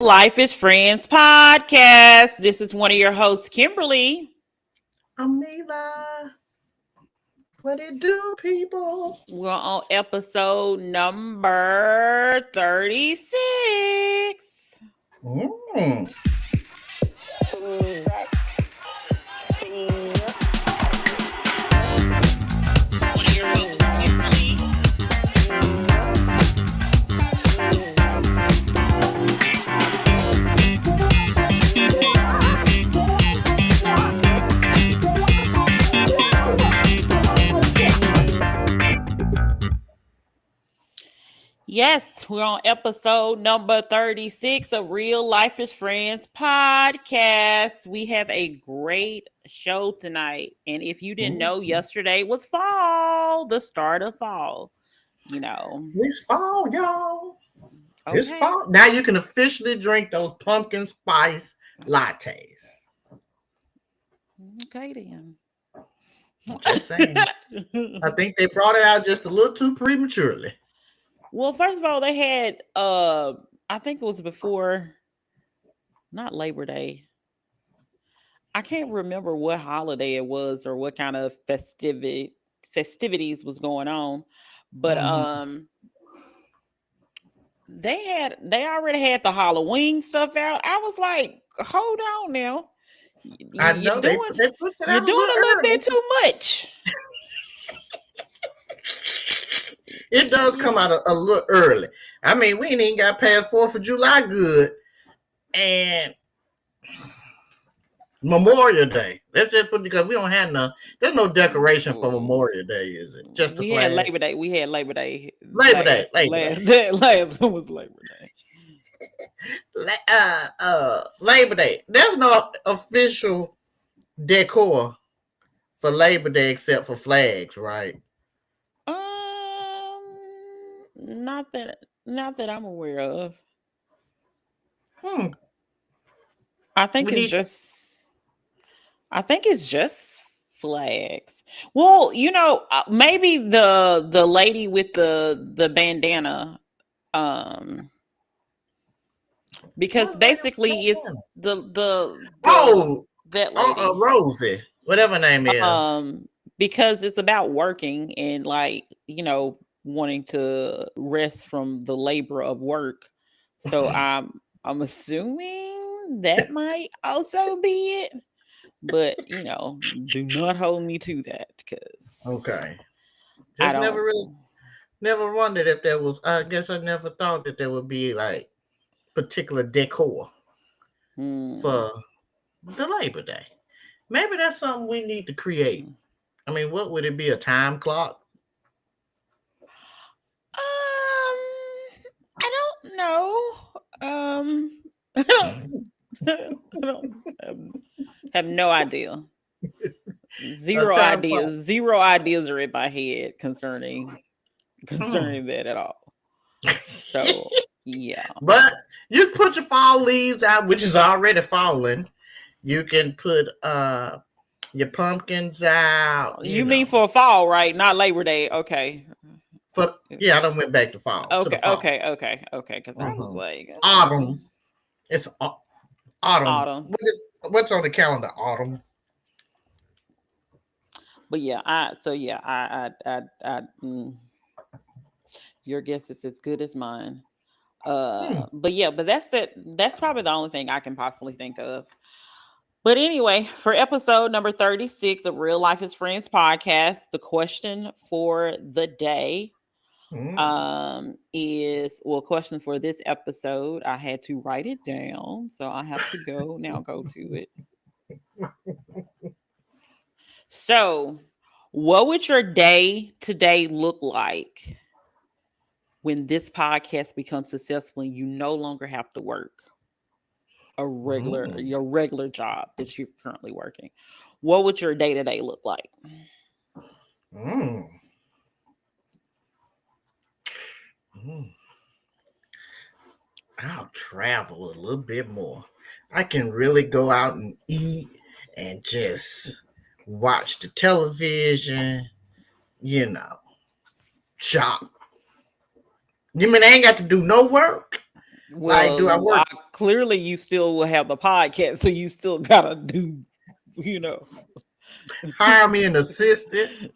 Life is Friends podcast. This is one of your hosts, Kimberly. Amila, what it do, people? We're on episode number 36. Mm. One of your hosts, Kimberly. Yes, we're on episode number 36 of Real Life is Friends podcast. We have a great show tonight. And if you didn't know, yesterday was fall, the start of fall. It's fall, y'all. Okay. It's fall. Now you can officially drink those pumpkin spice lattes. Okay, then. Just saying. I think they brought it out just a little too prematurely. Well, first of all, they had I think it was before, not Labor Day. I can't remember what holiday it was or what kind of festivities was going on, but they already had the Halloween stuff out. I was like, hold on now. I know they put it You're out doing a little bit too much. It does come out a little early. I mean, we ain't even got past 4th of July good. And Memorial Day. That's just because we don't have there's no decoration for Memorial Day, is it? Just we had Labor Day. We had Labor Day. Labor Day. Last one was Labor Day. Labor Day. There's no official decor for Labor Day except for flags, right? Not that I'm aware of. I think it's just flags. Well, maybe the lady with the bandana, because basically it's that lady, Rosie, whatever her name is. Because it's about working and wanting to rest from the labor of work. So I'm assuming that might also be it. But do not hold me to that, because okay. I never wondered if there was. I guess I never thought that there would be like particular decor for the Labor Day. Maybe that's something we need to create. I mean, what would it be? A time clock? I don't know. I don't have no idea. Zero ideas are in my head concerning that at all. So yeah. But you put your fall leaves out, which is already falling. You can put your pumpkins out. You mean for fall, right? Not Labor Day. Okay. I done went back to fall. Okay. Because I was like, autumn. It's autumn. What's on the calendar? Autumn. But yeah, your guess is as good as mine. But that's probably the only thing I can possibly think of. But anyway, for episode number 36 of Real Life is Friends podcast, the question for the day question for this episode. I had to write it down, so I have to go to it. So, what would your day today look like when this podcast becomes successful and you no longer have to work your regular job that you're currently working? What would your day to day look like? I'll travel a little bit more. I can really go out and eat and just watch the television, shop. You mean I ain't got to do no work? Like, do I Well, work? clearly you still will have the podcast, so you still gotta do, you know. Hire me an assistant.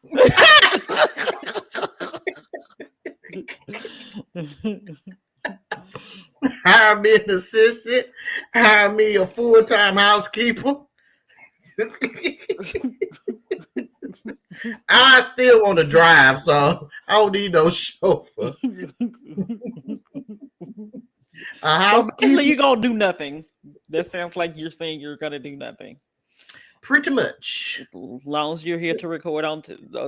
Hire me an assistant. Hire me a full-time housekeeper. I still want to drive, so I don't need no chauffeur. A So basically, housekeeper, you're gonna do nothing. That sounds like you're saying you're gonna do nothing. pretty much. As long as you're here to record on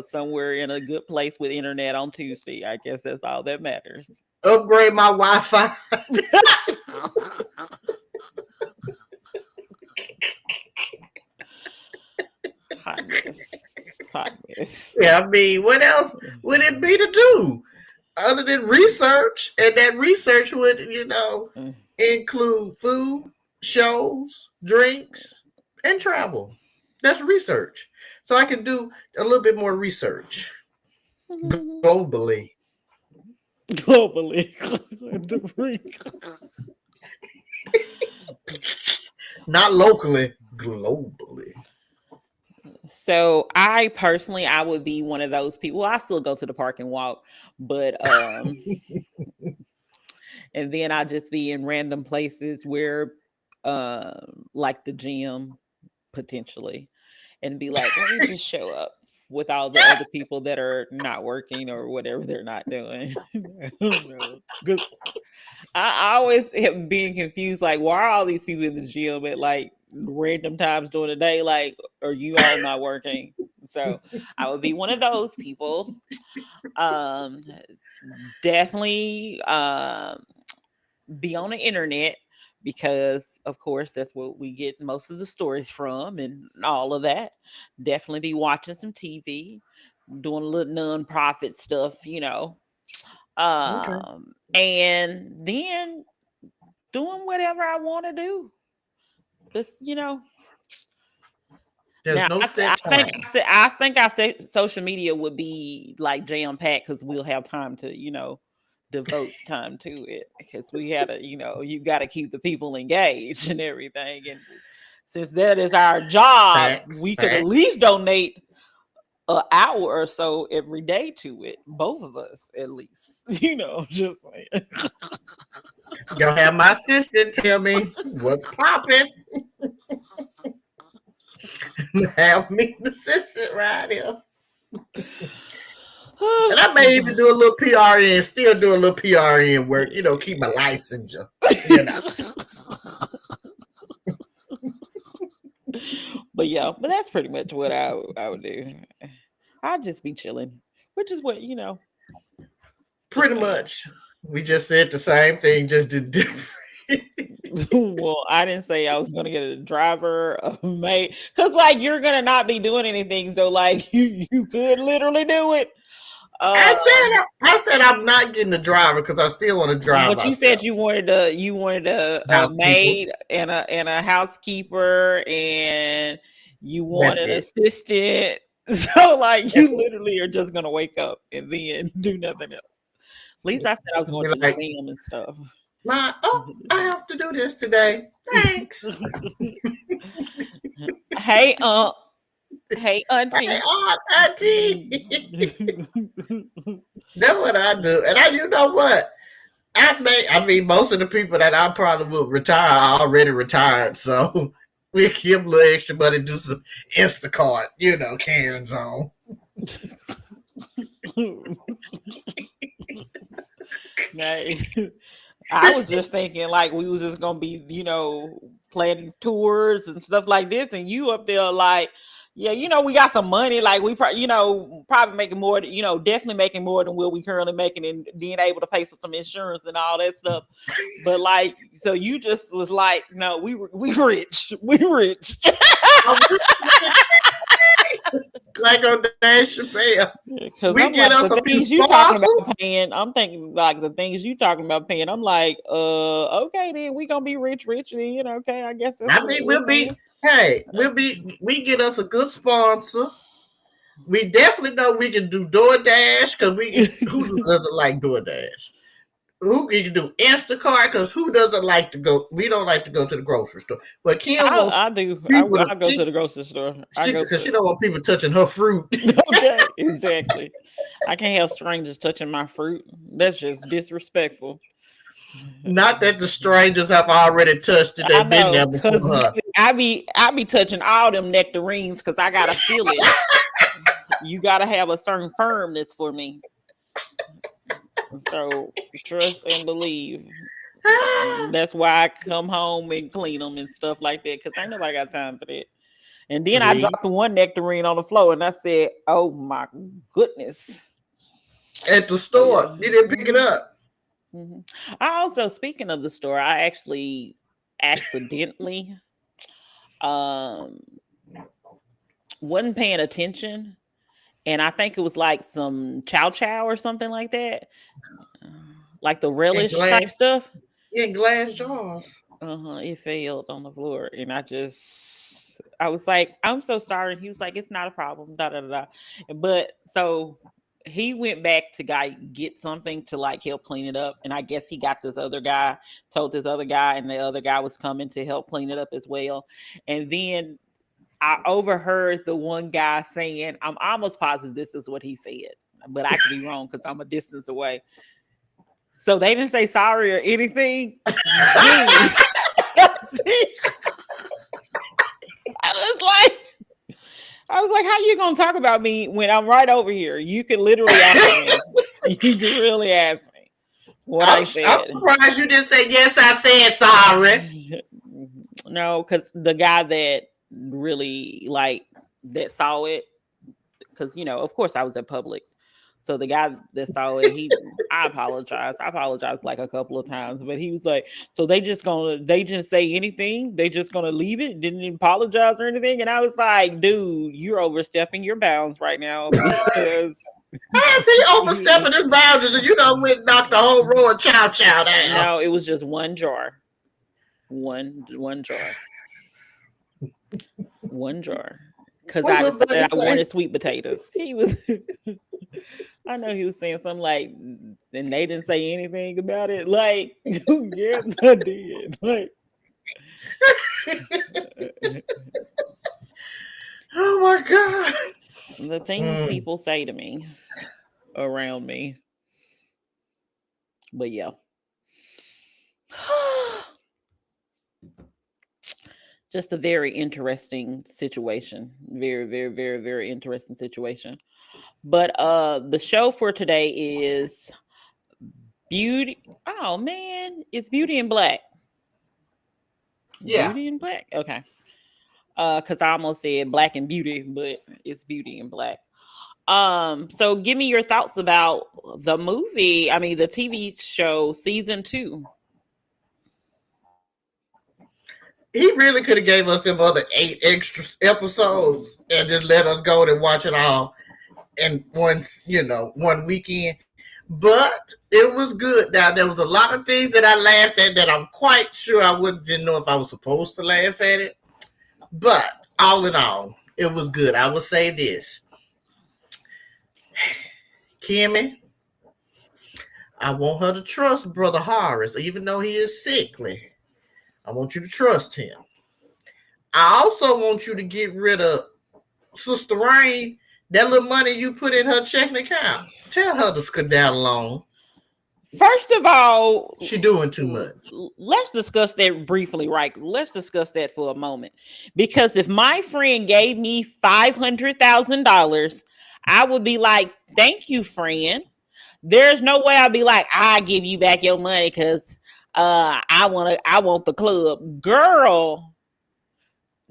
somewhere in a good place with internet on Tuesday, I guess that's all that matters. Upgrade my Wi-Fi. Hot mess. Hot mess. Yeah, I mean, what else would it be to do other than research? And that research would, include food, shows, drinks, and travel. That's research. So I can do a little bit more research globally. Globally. Not locally, globally. So I personally, I would be one of those people. I still go to the park and walk, but and then I just be in random places where, like the gym potentially, and be like, let me just show up with all the other people that are not working or whatever they're not doing. I don't know. 'Cause I always am being confused. Like, why are all these people in the gym at like random times during the day? Like, are you all not working? So I would be one of those people. Um, Definitely be on the internet because, of course, that's what we get most of the stories from and all of that. Definitely be watching some TV, doing a little non-profit stuff, Okay. and then doing whatever I want to do. This. There's Now, no set time. I think I said social media would be like jam packed because we'll have time to, devote time to it because we had to, you got to keep the people engaged and everything. And since that is our job, Facts, we could at facts. least donate an hour or so every day to it. Both of us, at least, just like. Gonna have my assistant tell me what's popping. Have me an assistant right here. And I may even do a little PRN, still do a little PRN work, keep my licensure, But yeah, but that's pretty much what I would do. I'd just be chilling, which is what Pretty much. We just said the same thing, just did different. Well, I didn't say I was gonna get a driver, a maid, because like you're gonna not be doing anything, so like you could literally do it. I said I'm not getting a driver because I still want to drive But myself. you said you wanted a maid and a housekeeper and you want an assistant. So like you literally are just gonna wake up and then do nothing else. At least I said I was going to the gym and stuff. I have to do this today. Thanks. Hey, hey, auntie. Hey, auntie. That's what I do. And you know what? I mean, most of the people that I probably will retire are already retired. So we give a little extra money, do some Instacart, Karen's on. I was just thinking like we was just gonna be, planning tours and stuff like this, and you up there like, yeah, we got some money, like we probably making more, definitely making more than what we currently making, and being able to pay for some insurance and all that stuff. But like, so you just was like, no, we rich, we rich. Like on Dave Chappelle. We I'm get like, us the a few things you talking sponsors. about paying. I'm thinking like the things you talking about paying. I'm like, okay, then we gonna be rich, and okay, I guess. I mean, we get us a good sponsor. We definitely know we can do DoorDash because who doesn't like DoorDash? who can do Instacart? Because who doesn't like to go? We don't like to go to the grocery store. But Kim wants I do. people I go to the grocery store. I go because she to. don't want people touching her fruit. Okay, exactly. I can't have strangers touching my fruit. That's just disrespectful. Not that the strangers have already touched it. I They've been know, there before cause her. I be touching all them nectarines because I gotta feel it. You gotta have a certain firmness for me. So trust and believe. That's why I come home and clean them and stuff like that. Cause ain't nobody got time for that. And then I See? dropped the one nectarine on the floor and I said, "Oh my goodness." At the So store. yeah. You didn't pick it up. I also, speaking of the store, I actually accidentally um wasn't paying attention, and I think it was like some chow chow or something like that, like the In relish type glass, stuff. in glass jars. It failed on the floor, and I was like, "I'm so sorry." He was like, "It's not a problem." Da da da. Da. But so he went back to get something to like help clean it up, and I guess he got this other guy, told this other guy, and the other guy was coming to help clean it up as well. And then I overheard the one guy saying, "I'm almost positive this is what he said, but I could be wrong because I'm a distance away." So they didn't say sorry or anything. Dude, I was like, how you gonna talk about me when I'm right over here? You can literally ask me. You can really ask me what I I'm said. surprised you didn't say yes. I said sorry. No, because the guy that really that saw it, because of course I was at Publix. So the guy that saw it, I apologized. I apologized like a couple of times, but he was like, "So they didn't say anything? They just gonna leave it? Didn't apologize or anything?" And I was like, "Dude, you're overstepping your bounds right now because." How is he overstepping his boundaries and you done went and knocked the whole row of chow chow down? No, it was just one jar, one jar, one jar. Because I decided I wanted sweet potatoes. He was. I know he was saying something like, and they didn't say anything about it. Like, yes, I did. Like, oh my God. the things people say to me around me. But yeah. Just a very interesting situation. Very, very, very, very interesting situation. But the show for today is Beauty. Oh man, it's Beauty in Black. Yeah. Beauty in Black. Okay. Because I almost said Black and Beauty, but it's Beauty in Black. So give me your thoughts about the movie. I mean, the TV show season 2. He really could have gave us them other 8 extra episodes and just let us go and watch it all in one weekend. But it was good. Now there was a lot of things that I laughed at that I'm quite sure I didn't know if I was supposed to laugh at it. But all in all, it was good. I would say this. Kimmel, I want her to trust Brother Horace, even though he is sickly. I want you to trust him. I also want you to get rid of Sister Rain. That little money you put in her checking account. Tell her to skedaddle along. First of all, she doing too much. Let's discuss that briefly, right? Let's discuss that for a moment. Because if my friend gave me $500,000, I would be like, "Thank you, friend." There's no way I'd be like, "I give you back your money because I want the club." Girl,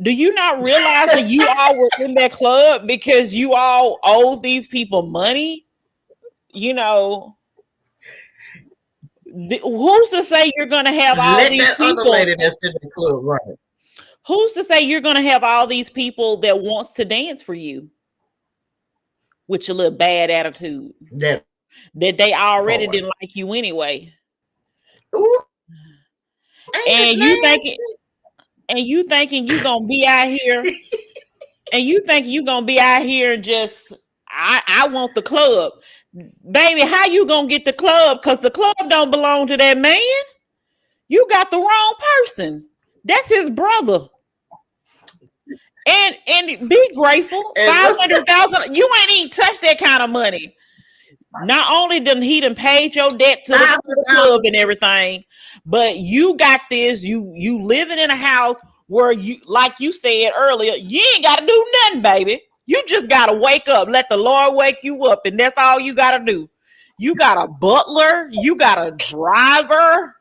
do you not realize that you all were in that club because you all owe these people money? Who's to say you're going to have all these people? Other lady that's in the club, right? Who's to say you're going to have all these people that wants to dance for you with your little bad attitude that they already didn't like you anyway? Ooh. And you thinking you gonna be out here, and you think you gonna be out here and just I want the club. Baby, how you gonna get the club? Because the club don't belong to that man. You got the wrong person. That's his brother. And be grateful. And what's 500,000. You ain't even touched that kind of money. Not only done he done paid your debt to the club and everything, but you got this. You living in a house where you, like you said earlier, you ain't got to do nothing, baby. You just got to wake up. Let the Lord wake you up, and that's all you got to do. You got a butler. You got a driver.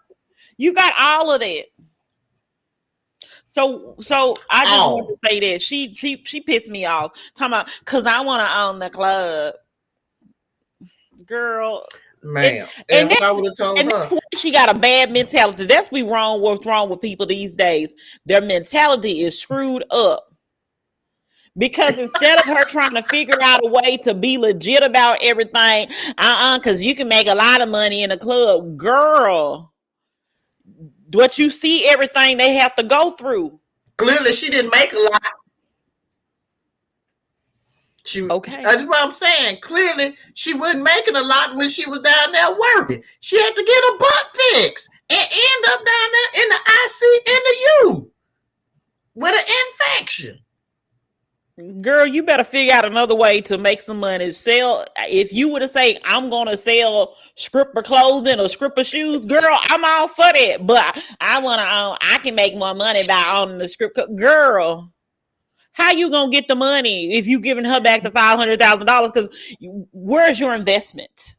You got all of that. So I just want to say that she pissed me off. Come on, cause I want to own the club, girl. Man, and what I would have told her, that's why she got a bad mentality. That's what's wrong with people these days. Their mentality is screwed up. Because instead of her trying to figure out a way to be legit about everything, because you can make a lot of money in a club, girl. What you see, everything they have to go through. Clearly, she didn't make a lot. Okay. That's what I'm saying. Clearly, she wasn't making a lot when she was down there working. She had to get a butt fix and end up down there in the IC in the U with an infection. Girl, you better figure out another way to make some money. Sell. If you were to say, I'm going to sell stripper clothing or stripper shoes, girl, I'm all for that. But I can make more money by owning the strip. Girl, how you going to get the money if you giving her back the $500,000? Because where's your investment?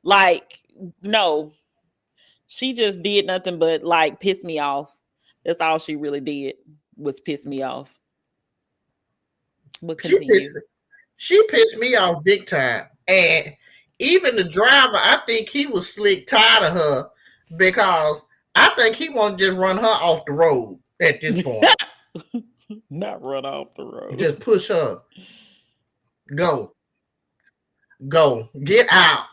Like, no. She just did nothing but like piss me off. That's all she really did was piss me off. She pissed me off big time. And even the driver, I think he was slick tired of her because I think he wanted to just run her off the road at this point. Not run off the road. Just push her. Go. Get out.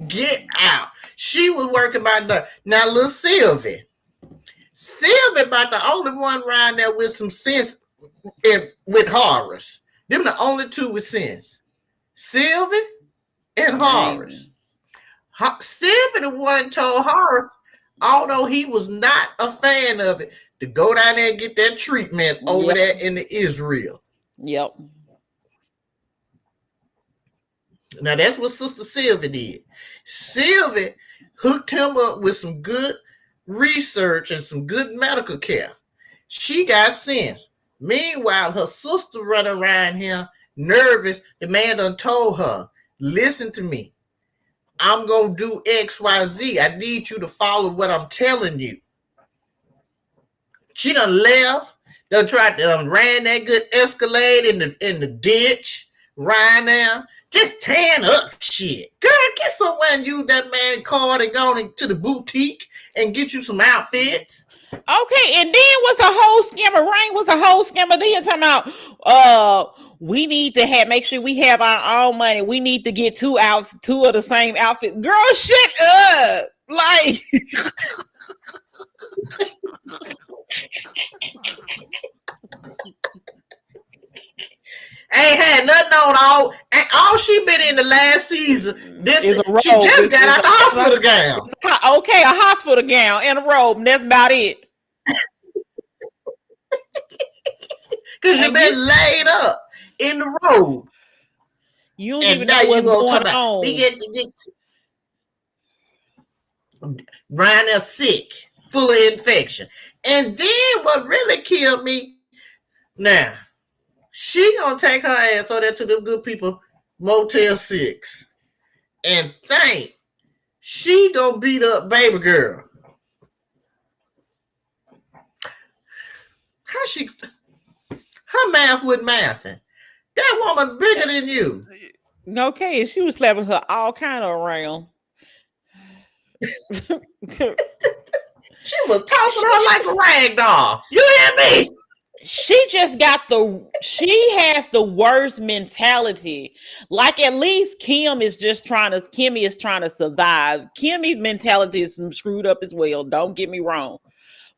Get out. She was working by the now little Sylvie. Sylvie about the only one around there with some sense with Horace. Them the only two with sense. Sylvie and Horace. Sylvie the one told Horace, although he was not a fan of it, to go down there and get that treatment over there in Israel. Yep. Now that's what Sister Sylvie did. Sylvie hooked him up with some good research and some good medical care. She got sense. Meanwhile, her sister running around here nervous. The man done told her, listen to me. I'm going to do X, Y, Z. I need you to follow what I'm telling you. She done left. Done tried to ran that good Escalade in the ditch right now. Just tearing up shit. Girl, get somewhere and use that man card and go into the boutique and get you some outfits. Okay, and then what's a whole scammer? Rain was a whole scammer. Then talking about we need to make sure we have our own money. We need to get two of the same outfits. Girl, shut up. Like ain't had nothing on all she been in the last season. She just got out the hospital gown. Okay, a hospital gown and a robe, and that's about it. Because you've been laid up in the robe. You don't even know what's going on. Brian is sick, full of infection. And then what really killed me, now, she gonna take her ass over there to them good people, Motel 6, and think she gonna beat up baby girl. How she... Her math with mathing. That woman bigger than you. Okay, she was slapping her all kind of around. She was tossing her like a rag doll. You hear me? She has the worst mentality. Like at least Kimmy is trying to survive. Kimmy's mentality is screwed up as well. Don't get me wrong.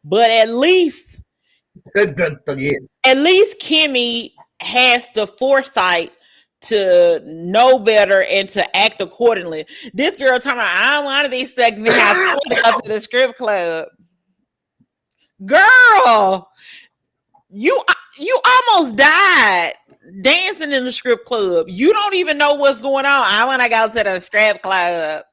But at least Kimmy has the foresight to know better and to act accordingly. This girl talking about, I don't want to be stuck in the house. I want to go to the strip club. Girl, you almost died dancing in the strip club. You don't even know what's going on. I want to go to the strip club.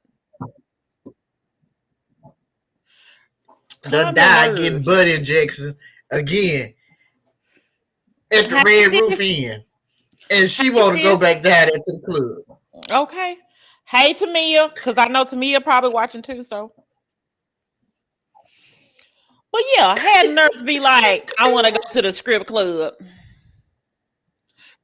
The die getting butt injections again at the Red Roof Inn. And she want to go back down to the club. Okay. Hey, Tamia, because I know Tamia probably watching too, so. But yeah, I had nerves be like, I want to go to the strip club.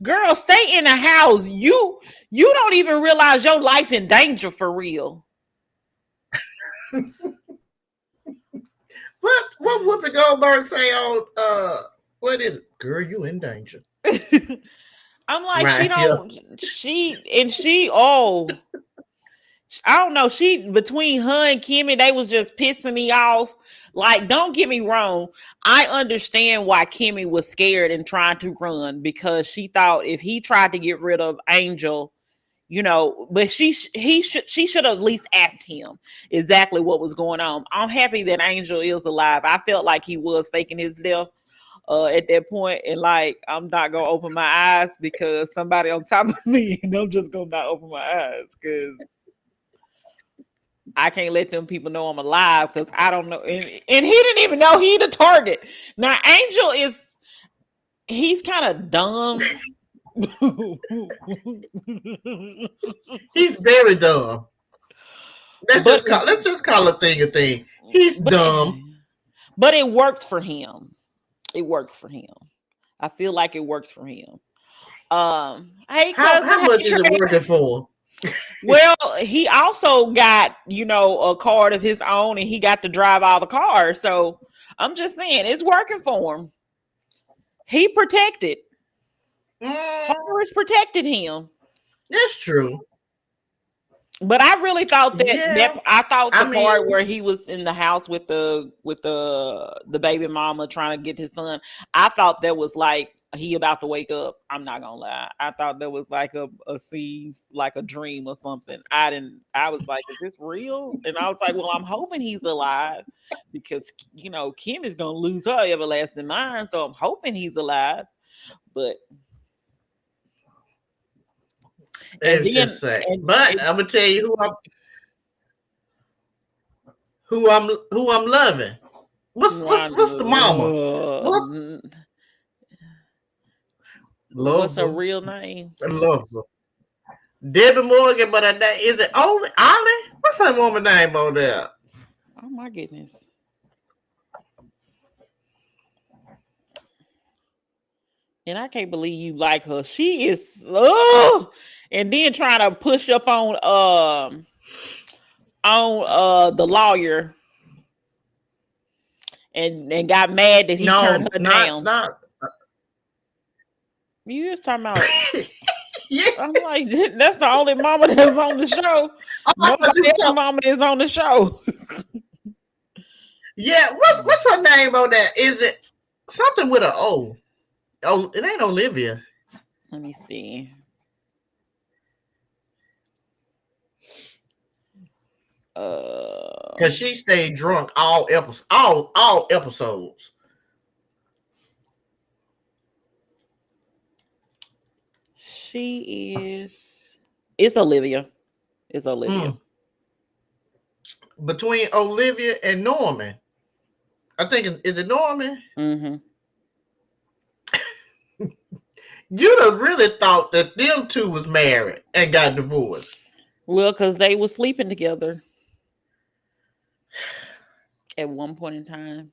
Girl, stay in the house. You don't even realize your life in danger for real. What Whoopi Goldberg say on what is it? Girl, you in danger. I'm like, right, I don't know. She, between her and Kimmel, they was just pissing me off. Like, don't get me wrong. I understand why Kimmel was scared and trying to run, because she thought if he tried to get rid of Angel, you know, but she should have at least asked him exactly what was going on. I'm happy that Angel is alive. I felt like he was faking his death at that point, and like, I'm not gonna open my eyes because somebody on top of me, and I'm just gonna not open my eyes because I can't let them people know I'm alive, because I don't know, and he didn't even know he the target. Now Angel he's kind of dumb. He's very dumb. Let's just call a thing. He's dumb. But it works for him. It works for him. I feel like it works for him. Hey, cousin, how much is it working for? Well, he also got, a card of his own, and he got to drive all the cars. So I'm just saying, it's working for him. He protected. Horace protected him. That's true. But I really thought that the part where he was in the house with the baby mama trying to get his son, I thought that was like he about to wake up. I'm not gonna lie. I thought that was like a scene, like a dream or something. I was like, is this real? And I was like, well, I'm hoping he's alive, because Kim is gonna lose her everlasting mind. So I'm hoping he's alive. But it's just sad. But I'm gonna tell you who I'm loving. What's the mama? What's her real name? Loves her. Debbie Morgan, but her name is it Ollie? What's her woman name on there? Oh my goodness. And I can't believe you like her. She is and then trying to push up on the lawyer and got mad that he turned her down. You just talking about yeah. I'm like, that's the only mama that's on the show. Nobody else's mama is on the show. Yeah, what's her name on that? Is it something with an O? Oh, it ain't Olivia. Let me see. Because she stayed drunk all episodes. It's Olivia. It's Olivia. Between Olivia and Norman, I think, is it Norman? Mm-hmm. You'd have really thought that them two was married and got divorced. Well, because they were sleeping together at one point in time.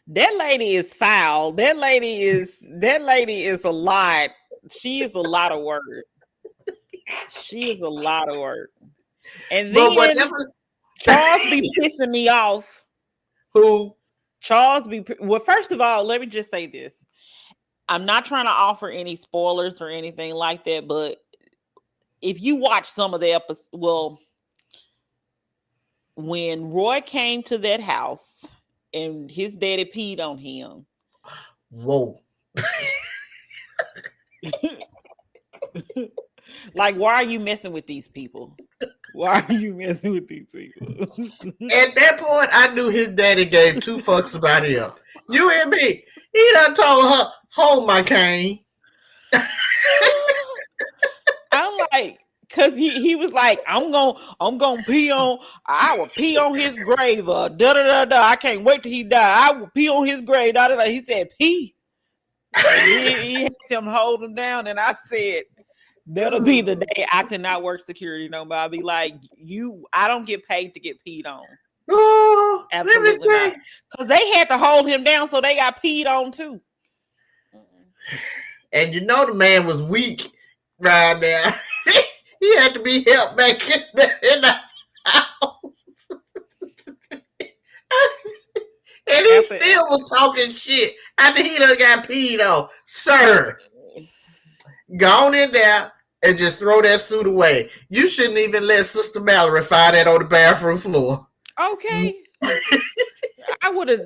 That lady is foul. That lady is a lot. She is a lot of work. She is a lot of work. And then Charles be pissing me off. Who? Charles be... Well, first of all, let me just say this. I'm not trying to offer any spoilers or anything like that, but if you watch some of the episodes, well, when Roy came to that house and his daddy peed on him. Whoa. Like, why are you messing with these people? Why are you messing with these people? At that point, I knew his daddy gave two fucks about him. You and me. He done told her, hold my cane. I'm like, cause he was like, I'm gonna pee on, I will pee on his grave. Da da da da. I can't wait till he die. I will pee on his grave. Da da da. He said pee, and then he had him hold him down, and I said, that'll be the day I could not work security no more. I'll be like, I don't get paid to get peed on. Oh, Absolutely not. Because they had to hold him down, so they got peed on too. And you know the man was weak right now. He had to be helped back in the house. And he still was talking shit after he done got peed on. Sir, go on in there and just throw that suit away. You shouldn't even let Sister Mallory find that on the bathroom floor. Okay. I would have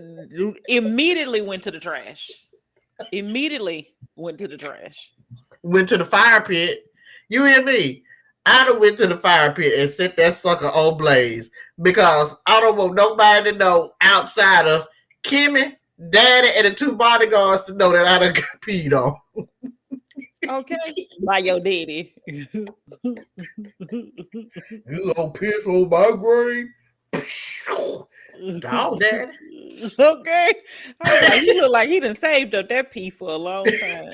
immediately went to the trash. Went to the fire pit. You and me. I'd have went to the fire pit and set that sucker on blaze because I don't want nobody to know outside of Kimmel, Daddy, and the two bodyguards to know that I done got peed on. Okay. By your daddy. You gonna piss on my grave? Dog, Daddy. Okay. Like, he look like he done saved up that pee for a long time.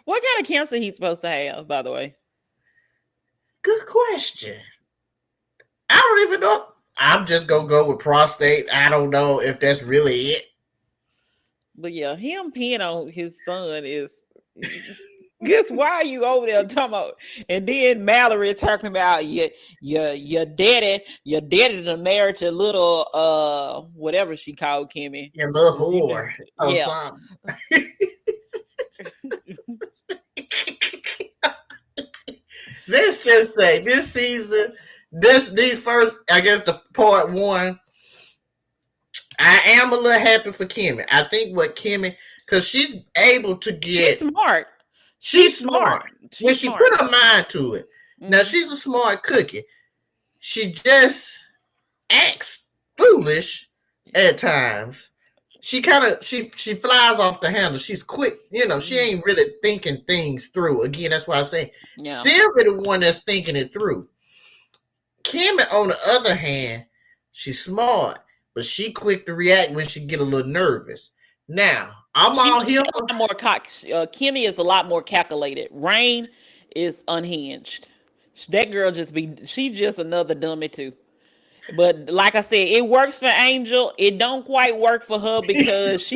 What kind of cancer he's supposed to have, by the way? Good question. I don't even know. I'm just gonna go with prostate. I don't know if that's really it. But yeah, him peeing on his son is. Guess why are you over there talking about? And then Mallory talking about your daddy done married to little whatever she called Kimmy. Your little whore. Yeah. Let's just say this season, these first, I guess the part one, I am a little happy for Kimmy. I think what Kimmy, because she's able to get. She's smart. She's smart. When she put her mind to it. Mm-hmm. Now she's a smart cookie. She just acts foolish at times. She flies off the handle. She's quick. You know, she ain't really thinking things through. Again, that's why I say Sylvia the one that's thinking it through. Kimmel, on the other hand, she's smart, but she quick to react when she get a little nervous. Now, I'm all here. Kimmy is a lot more calculated. Rain is unhinged. That girl she's just another dummy too. But like I said, it works for Angel. It don't quite work for her because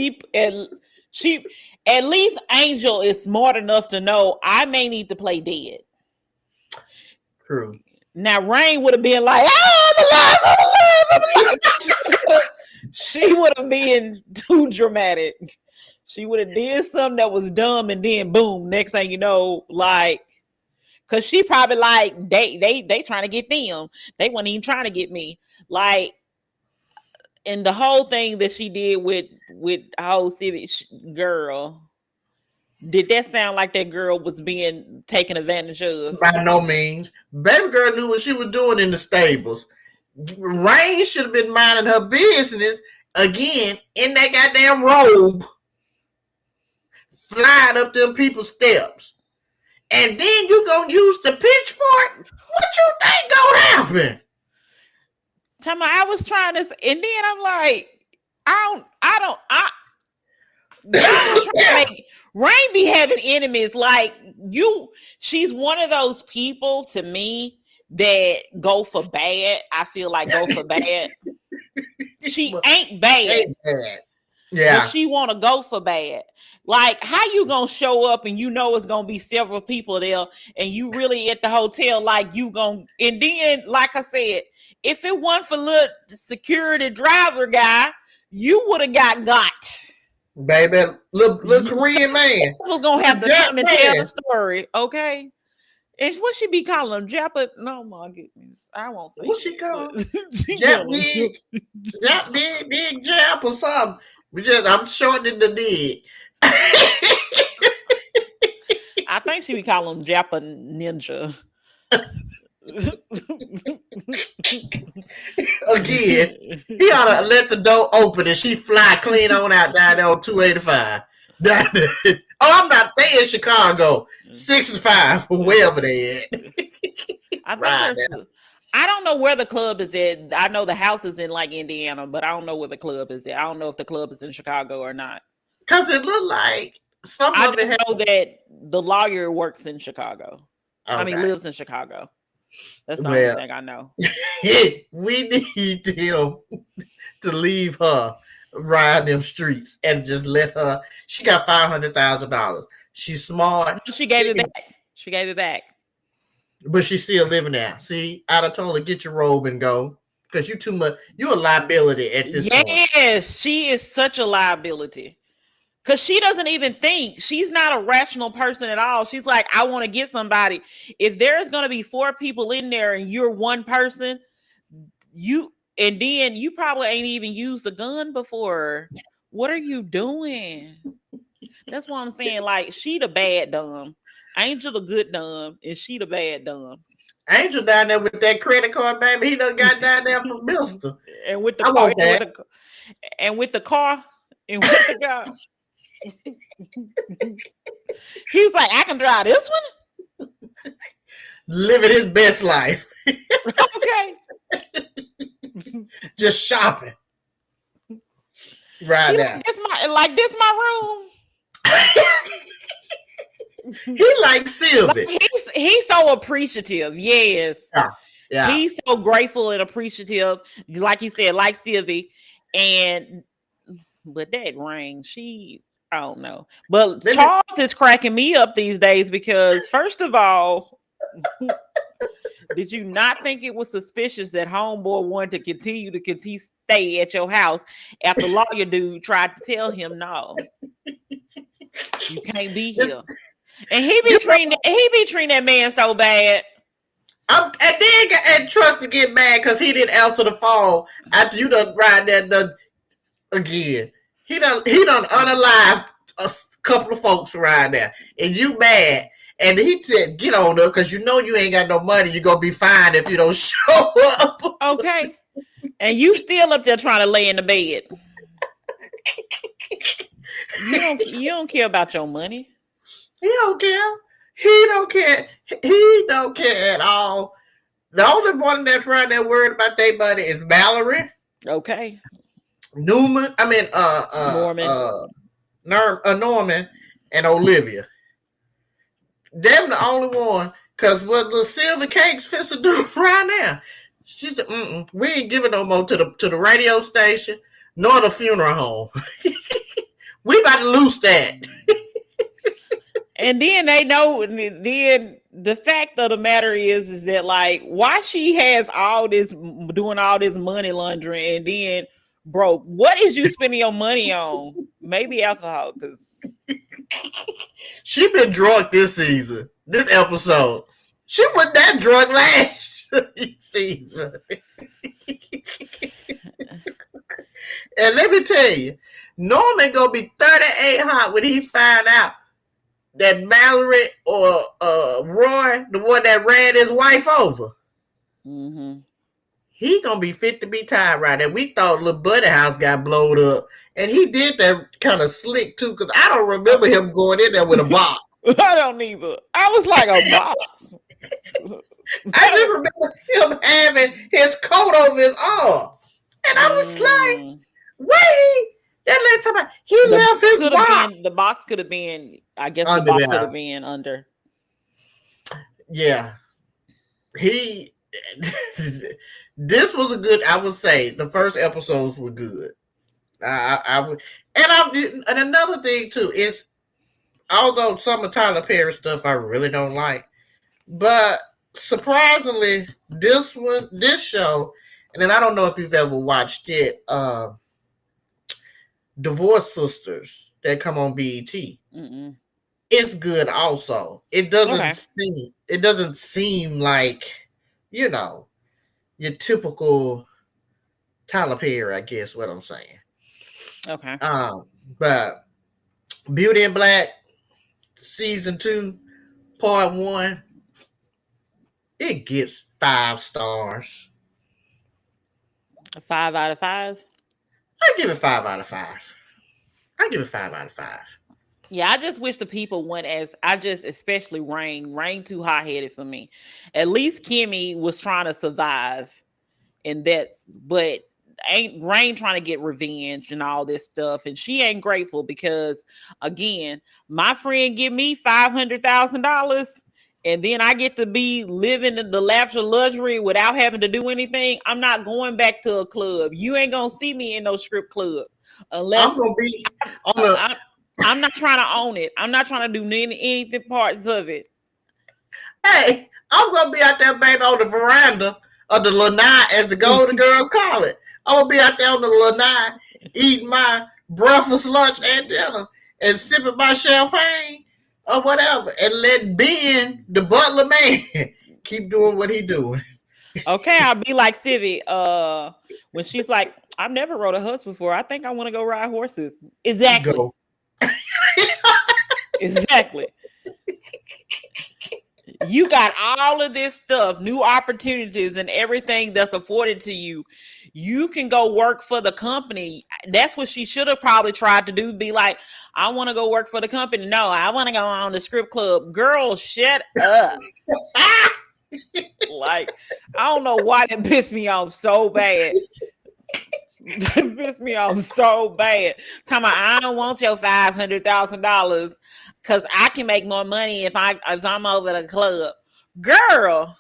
at least Angel is smart enough to know I may need to play dead. True. Now Rain would have been like, I'm alive. She would have been too dramatic. She would have did something that was dumb, and then boom, next thing you know, like, cause she probably like they trying to get them. They weren't even trying to get me. Like, and the whole thing that she did with whole civic girl. Did that sound like that girl was being taken advantage of? By no means. Baby girl knew what she was doing in the stables. Rain should have been minding her business again in that goddamn robe, flying up them people's steps. And then you gonna use the pitchfork? What you think gonna happen? I was trying to, and then I'm like, I'm trying to make Rain be having enemies like you. She's one of those people to me that go for bad. I feel like go for bad. She ain't bad. Yeah. But she want to go for bad. Like, how you gonna show up and you know it's gonna be several people there and you really at the hotel like you gonna, and then like I said, if it wasn't for little security driver guy, you would have got. Baby, little Korean man. Was gonna have to come and tell the story, okay? And what she be calling him? Jap? No, my goodness, I won't say. What she call him? Jap big Jap or something. I'm shortening the dig. I think she be calling him Japa Ninja. Again, he ought to let the door open and she fly clean on out down there on 285. Oh, I'm not. They in Chicago, 65, wherever they at. I think Right there's. now. I don't know where the club is at. I know the house is in like Indiana, but I don't know where the club is at. I don't know if the club is in Chicago or not. Because it looked like some I of it just had. know that the lawyer works in Chicago. I mean, Okay. lives in Chicago. That's the only Well, thing I know. we need him to leave her ride them streets and just let her. She got $500,000. She's smart. She gave it back. She gave it back. But she's still living there. See, I'd have told her, get your robe and go. Because you too much. You're a liability at this point. Yes, she is such a liability. Because she doesn't even think. She's not a rational person at all. She's like, I want to get somebody. If there's going to be 4 people in there and you're one person, and then you probably ain't even used a gun before. What are you doing? That's what I'm saying. Like, she the bad dumb. Angel the good dumb, and she the bad dumb. Angel down there with that credit card, baby. He done got down there from Mister. And with the I car, want that. and with the car, and with the guy. He was like, I can drive this one. Living his best life. Okay. Just shopping. Right now. This my room. He likes Sylvie. Like, he's so appreciative. Yes. Yeah. He's so grateful and appreciative. Like you said, like Sylvie. But that ring, I don't know. But Charles is cracking me up these days because, first of all, did you not think it was suspicious that homeboy wanted to continue to stay at your house after lawyer dude tried to tell him no, you can't be here, and he be treating that man so bad. And then Trust to get mad because he didn't answer the phone after you done ride that again. He done unalive a couple of folks around there, and you mad. And he said, get on there because you know you ain't got no money. You're going to be fine if you don't show up. Okay. And you still up there trying to lay in the bed. You don't care about your money. He don't care. He don't care. He don't care at all. The only one that's right there worried about their money is Mallory. Okay. Norman, and Olivia. Them the only one, because what the Silver Cake's fist to do right now. She said, we ain't giving no more to the radio station nor the funeral home. We about to lose that. And then they know, then the fact of the matter is that, like, why she has doing all this money laundering and then broke. What is you spending your money on? Maybe alcohol, because she been drunk this season, this episode. She wasn't that drunk last season. And let me tell you, Norman gonna be 38 hot when he find out that Mallory or Roy, the one that ran his wife over, he gonna be fit to be tied right there. We thought little Buddy House got blowed up. And he did that kind of slick too, because I don't remember him going in there with a box. I don't either. I was like, a box. I just remember him having his coat over his arm. And I was like, wait, that lady talking about he left his box. The box could have been, I guess the box could have been under. Yeah. This was a good, I would say, the first episodes were good. And another thing too is, although some of Tyler Perry stuff I really don't like, but surprisingly, this show, and then I don't know if you've ever watched it, Divorce Sisters that come on BET. It's good also. It doesn't seem like, your typical Tyler Perry, I guess what I'm saying. Okay. But Beauty in Black season 2 Part 1, it gets 5 stars. 5 out of 5. I give it 5 out of 5. I give it 5 out of 5. Yeah, I just wish the people went as I just especially Rain too hot headed for me. At least Kimmy was trying to survive, and but ain't Rain trying to get revenge and all this stuff, and she ain't grateful because again, my friend give me $500,000. And then I get to be living in the lavish luxury without having to do anything. I'm not going back to a club. You ain't gonna see me in no strip club unless I'm gonna be on the. I'm not trying to own it. I'm not trying to do anything parts of it. Hey, I'm gonna be out there, baby, on the veranda of the lanai, as the Golden Girls call it. I'm gonna be out there on the lanai, eating my breakfast, lunch, and dinner, and sipping my champagne or whatever, and let Ben, the butler man, keep doing what he doing. Okay, I'll be like Civi. When she's like, I've never rode a horse before. I think I want to go ride horses. Exactly. Go. Exactly. You got all of this stuff, new opportunities and everything that's afforded to you. You can go work for the company. That's what she should have probably tried to do. Be like, I want to go work for the company. No, I want to go on the strip club. Girl, shut up. Like, I don't know why that pissed me off so bad. That pissed me off so bad. Talking about, I don't want your $500,000 because I can make more money if I'm over the club. Girl,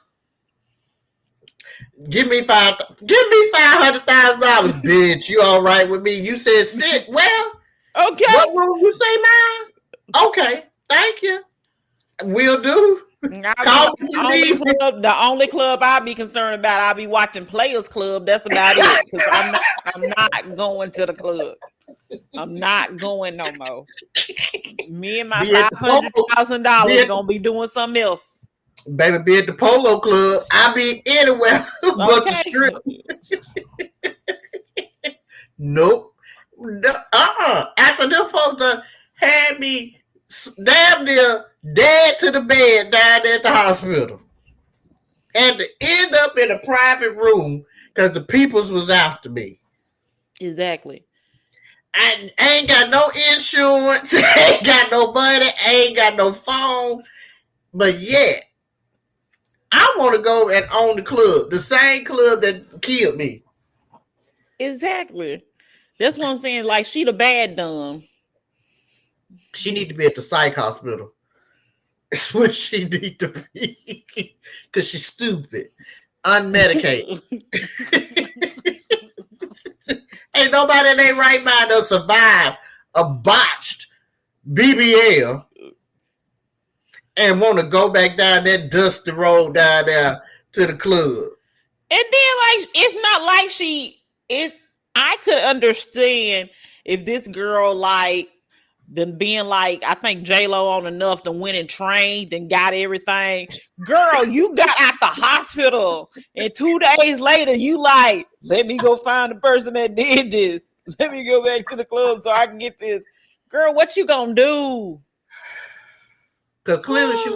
give me $500,000, bitch. You all right with me? You said sit. Well, okay. What room you say, mine? Okay, thank you. Will do. The only club I'll be concerned about, I'll be watching Players Club. That's about it. Because I'm not going to the club. I'm not going no more. Me and my $500,000 gonna be doing something else. Baby, be at the polo club. I'll be anywhere but the strip. Nope. After them folks had me damn near dead to the bed down there at the hospital. And to end up in a private room because the peoples was after me. Exactly. I ain't got no insurance, ain't got no money, ain't got no phone. But yet, I want to go and own the club. The same club that killed me. Exactly. That's what I'm saying. Like, she the bad dumb. She need to be at the psych hospital. That's what she need to be. Because she's stupid. Unmedicated. Ain't nobody in their right mind to survive a botched BBL and want to go back down that dusty road down there to the club. And then, like, it's not like I could understand if this girl, like, then being like, I think J-Lo on enough to win and trained and got everything. Girl, you got out the hospital and 2 days later, you like, let me go find the person that did this. Let me go back to the club so I can get this. Girl, what you gonna do? Because clearly she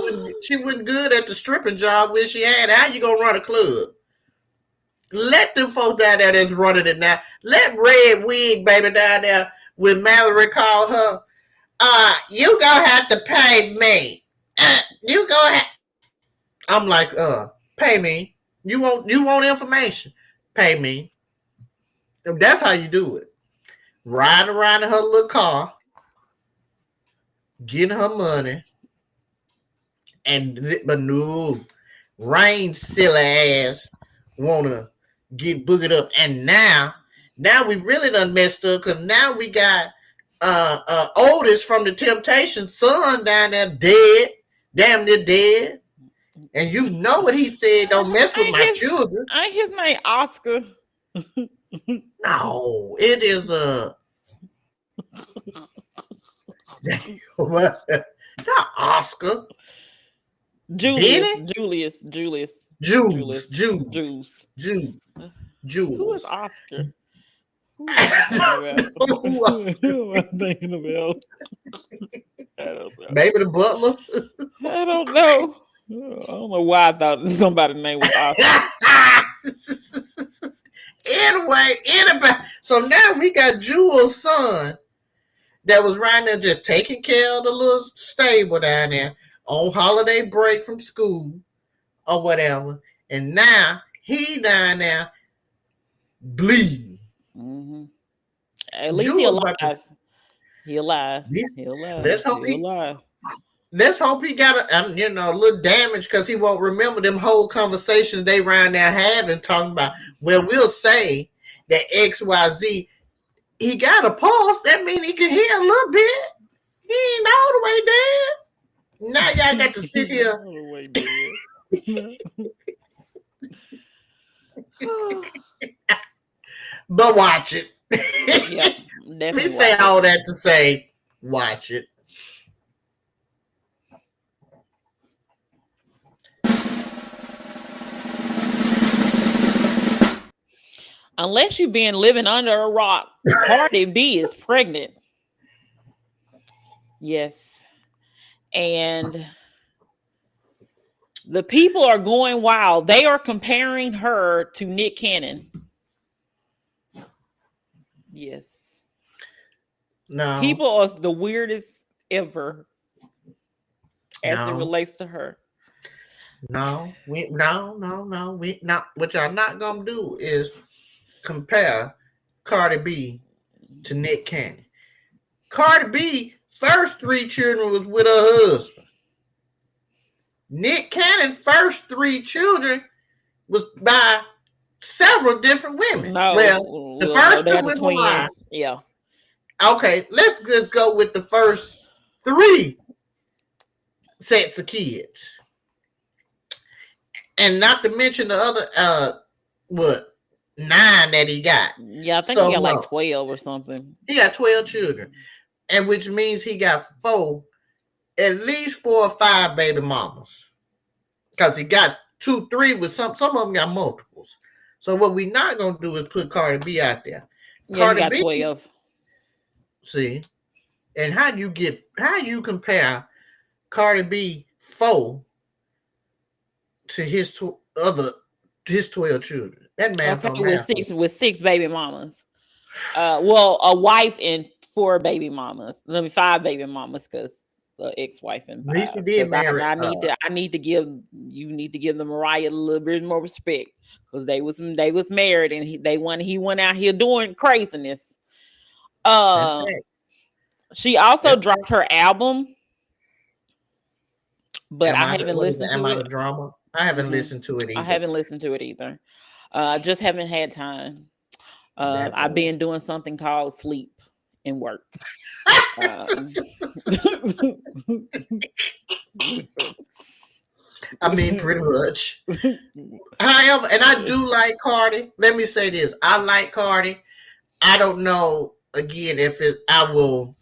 wasn't good at the stripping job where she had. How you gonna run a club? Let them folks down there that's running it now. Let Red Wig baby down there when Mallory called her. You gonna have to pay me. You gonna have. I'm like, pay me. You want information? Pay me. That's how you do it. Riding around in her little car, getting her money, but no, Rain silly ass wanna get boogered up, and now we really done messed up because now we got Otis from the Temptation son down there dead, damn near dead. And you know what he said, don't mess with my children. Ain't his name Oscar? No, it is not Oscar. Julius. Jules. Who is Oscar? Who am I thinking about? I don't know. Maybe the butler. I don't know. I don't know why I thought somebody's name was Oscar. Anyway, anybody. So now we got Jewel's son that was right there just taking care of the little stable down there on holiday break from school or whatever. And now he down there bleeding. Mm-hmm. At least he Jewel about to alive. He alive. this, He alive. let's hope He he alive. got a little damage because he won't remember them whole conversations they around there having talking about. Well, we'll say that XYZ he got a pulse. That means he can hear a little bit. He ain't all the way dead. Now y'all got to sit He's here. all the way dead. But watch it. Yep, Let me definitely say watch all it. that to say, watch it. Unless you've been living under a rock, Cardi B is pregnant. Yes. And the people are going wild. They are comparing her to Nick Cannon. Yes. No. People are the weirdest ever as it No. relates to her. No. We not what y'all not gonna do is compare Cardi B to Nick Cannon. Cardi B first 3 children was with her husband. Nick Cannon first 3 children was by several different women. No, Well, the no, first they 2 are the women alive. twins. Yeah. Okay, let's just go with the first 3 sets of kids. And not to mention the other 9 that he got. Yeah, I think he So got like no, 12 or something. he got 12 children. And which means he got at least 4 or 5 baby mamas. Because he got 2, 3 with some of them got multiples. So what we not gonna do is put Cardi B out there. Yeah, he Cardi got B, 12. see, and how you compare Cardi B 4 to his 12 children? That math Okay, don't math. with six baby mamas. Well, a wife and 4 baby mamas. Let me 5 baby mamas because ex-wife and At least he 5. did Because marry. I need to give the Mariah a little bit more respect because they was married and he went out here doing craziness. That's Uh, right. she also That's dropped her album, but I haven't what is it? listened Am to I it. the drama? I haven't Mhm. listened to it I either. haven't listened to it either. Just haven't had time. That I've part. been doing something called sleep and work. Um, listen. I mean, pretty much. However, and I do like Cardi. Let me say this: I like Cardi. I don't know again if I will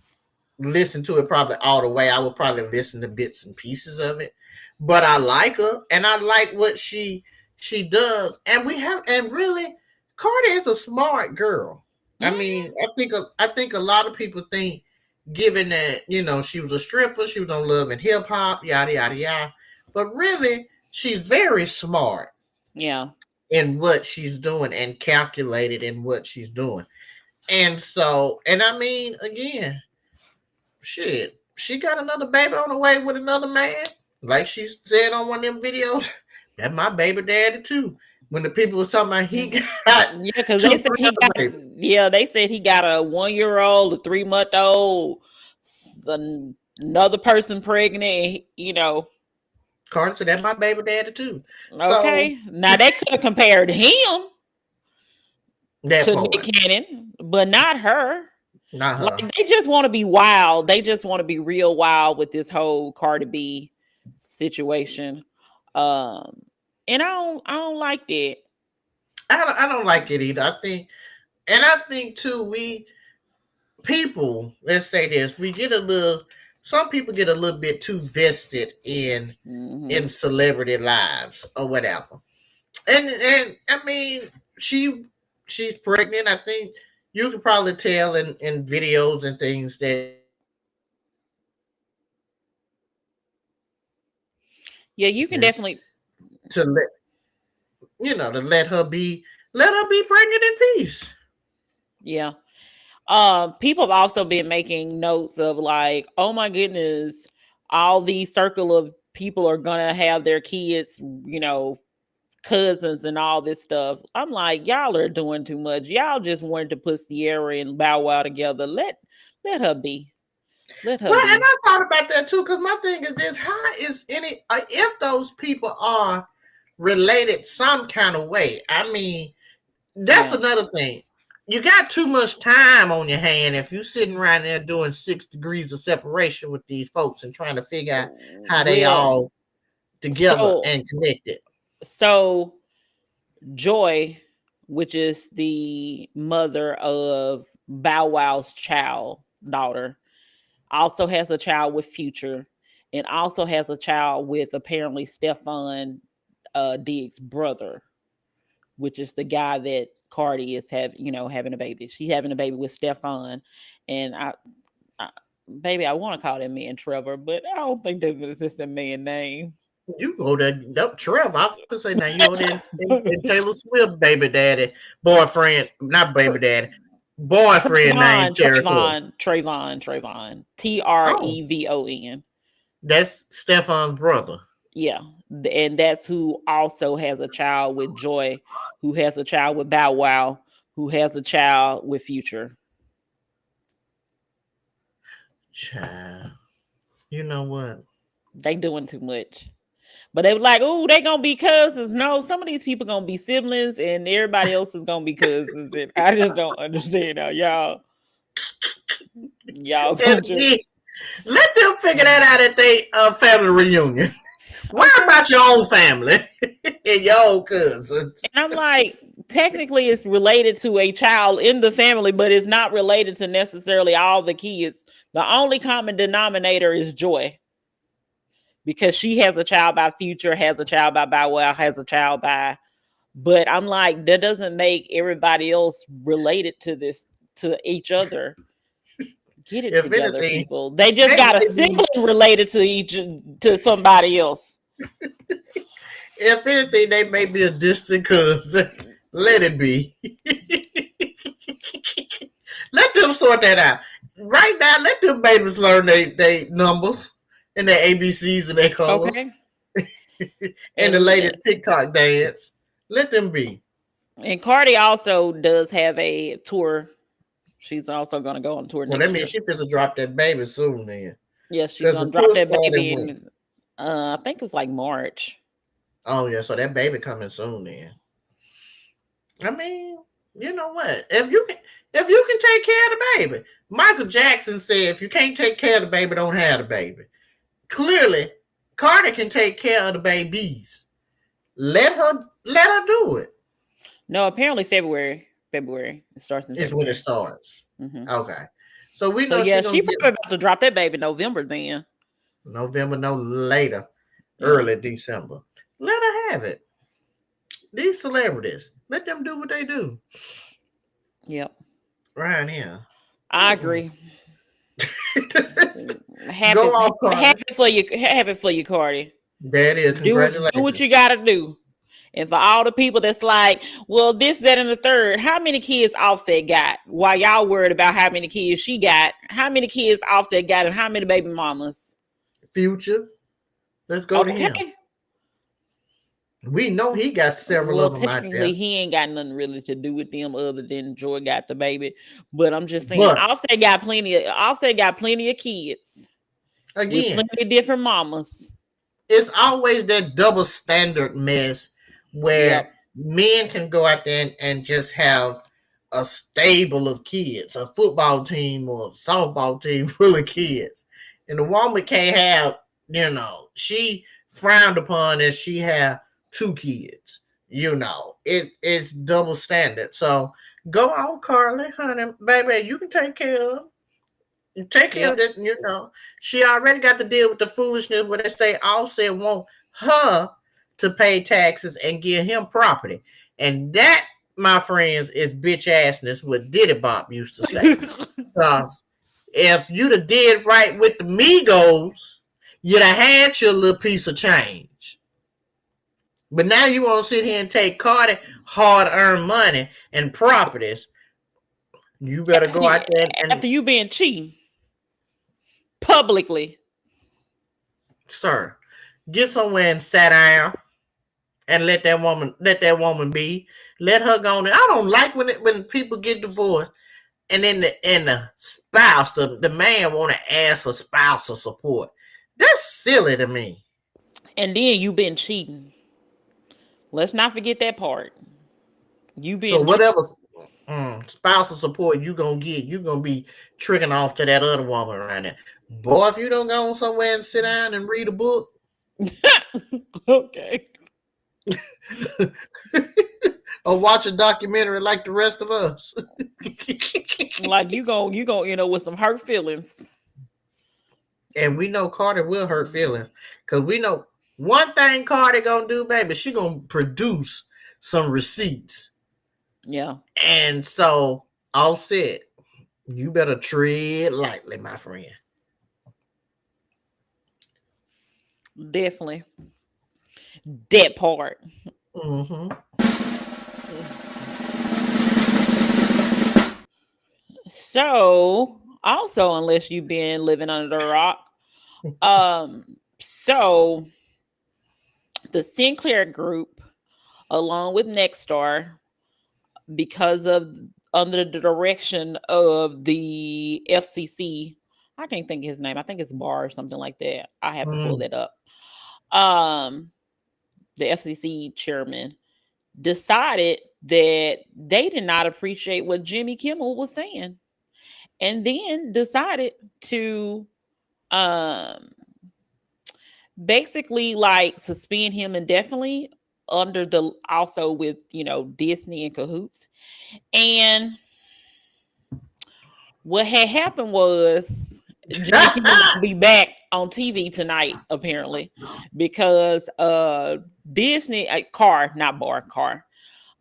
listen to it probably all the way. I will probably listen to bits and pieces of it, but I like her and I like what she does. And really, Cardi is a smart girl. I mean, I think a lot of people think, given that she was a stripper, she was on Love and Hip Hop, yada yada yada, but really, she's very smart Yeah. in what she's doing and calculated in what she's doing. And so, and I mean, again, shit, she got another baby on the way with another man. Like she said on one of them videos, that's my baby daddy too. When the people was talking about he got Yeah, because 2, they said 3 he other got babies. they said he got a 1-year-old, a 3-month-old, another person pregnant, Carter said that's my baby daddy too. So Okay. Now they could have compared him that to Nick part, Cannon, but not her. not Like her. they just want to be wild. They just want to be real wild with this whole Cardi B situation. Um, and I don't like that. I don't like it either. I think too, let's say this, we get a little, some people get a little bit too vested in Mm-hmm. celebrity lives or whatever. And I mean, she's pregnant. I think you can probably tell in videos and things that she's pregnant. Yeah, you can definitely. to let to let her be pregnant in peace. Yeah. People have also been making notes of like, oh my goodness, all these circle of people are gonna have their kids, cousins and all this stuff. I'm like, y'all are doing too much. Y'all just wanted to put Sierra and Bow Wow together. Let her be. Let her Well, be. and I thought about that too, because my thing is this: how is if those people are related some kind of way? I mean, that's another thing. You got too much time on your hand if you're sitting around there doing 6 degrees of separation with these folks and trying to figure out how they Well, all together so and connected. so Joy, which is the mother of Bow Wow's daughter, also has a child with Future, and also has a child with apparently Stefon Diggs' brother, which is the guy that Cardi is having a baby. She's having a baby with Stefon, and baby, I want to call that man Trevor, but I don't think that's a man name. You go there, Trevor. I was gonna say now you go there and Taylor Swift baby daddy, boyfriend, not baby daddy, boyfriend named territory. Trayvon, Oh, Trevon. that's Stefan's brother. Yeah, and that's who also has a child with Joy, who has a child with Bow Wow, who has a child with Future. Child, you know what? They doing too much. But they were like, oh, they gonna be cousins. No, some of these people gonna be siblings, and everybody else is gonna be cousins. And I just don't understand how y'all gonna just Let them figure that out at their family reunion. Worry about your own family and your own cousins. And I'm like, technically, it's related to a child in the family, but it's not related to necessarily all the kids. The only common denominator is Joy, because she has a child by Future, has a child by Bow Wow, has a child by. But I'm like, that doesn't make everybody else related to each other. Get it together, people. They just got a sibling related to somebody else. If anything, they may be a distant cousin. Let it be. Let them sort that out. Right now, let them babies learn their numbers and their ABCs and their colors. Okay. And the latest TikTok dance. Let them be. And Cardi also does have a tour. She's also going to go on tour next year. Well, that means she's going to drop that baby soon then. Yes, she's going to drop that baby in, I think it was like March. Oh, yeah, so that baby coming soon then. I mean, you know what? If you can take care of the baby. Michael Jackson said if you can't take care of the baby, don't have the baby. Clearly, Cardi can take care of the babies. Let her do it. No, apparently February. It starts in February. It's when it starts. Mm-hmm. Okay. So we know she probably about to drop that baby November then. November, no later. Early December. Let her have it. These celebrities, let them do what they do. Yep. Right here. I agree. Happy for you, Cardi. That is. Congratulations. Do what you gotta do. And for all the people that's like, well, this, that, and the third, how many kids Offset got? While y'all worried about how many kids she got, how many kids Offset got and how many baby mamas? Future. Let's go to him. We know he got several of them out there. He ain't got nothing really to do with them other than Joy got the baby. But I'm just saying, Offset got plenty of kids. Again, with plenty of different mamas. It's always that double standard mess where men can go out there and just have a stable of kids, a football team or a softball team full of kids. And the woman can't have, she frowned upon as she have 2 kids. It's double standard. So go on, Carly, honey, baby, you can take care of them. Take care of it, She already got to deal with the foolishness where they say Offset want her to pay taxes and give him property. And that, my friends, is bitch assness, what Diddy Bop used to say. Because if you'd have did right with the Migos, you'd have had your little piece of change. But now you want to sit here and take Cardi hard-earned money and properties. You better go out there and after you been cheating publicly. sir, get somewhere and sit down and let that woman be. Let her go on. I don't like when people get divorced and then the spouse, the man want to ask for spousal support. That's silly to me. And then you been cheating. Let's not forget that part. You So been whatever spousal support you gonna get, you gonna be tricking off to that other woman right there. Boy, if you don't go somewhere and sit down and read a book, okay. or watch a documentary like the rest of us. Like you go, with some hurt feelings. And we know Cardi will hurt feelings. Because we know one thing Cardi gonna do, baby, she gonna produce some receipts. Yeah. And so, all said, you better tread lightly, my friend. Definitely. That part. Mm-hmm. So, also, unless you've been living under the rock, so the Sinclair Group, along with Nexstar, because of under the direction of the FCC, I can't think of his name. I think it's Barr or something like that. I have to pull that up. The FCC chairman decided that they did not appreciate what Jimmy Kimmel was saying, and then decided to basically like suspend him indefinitely under the also with Disney and cahoots. And what had happened was Jimmy Kimmel will be back on TV tonight, apparently, because Disney Car, not Bar, Car.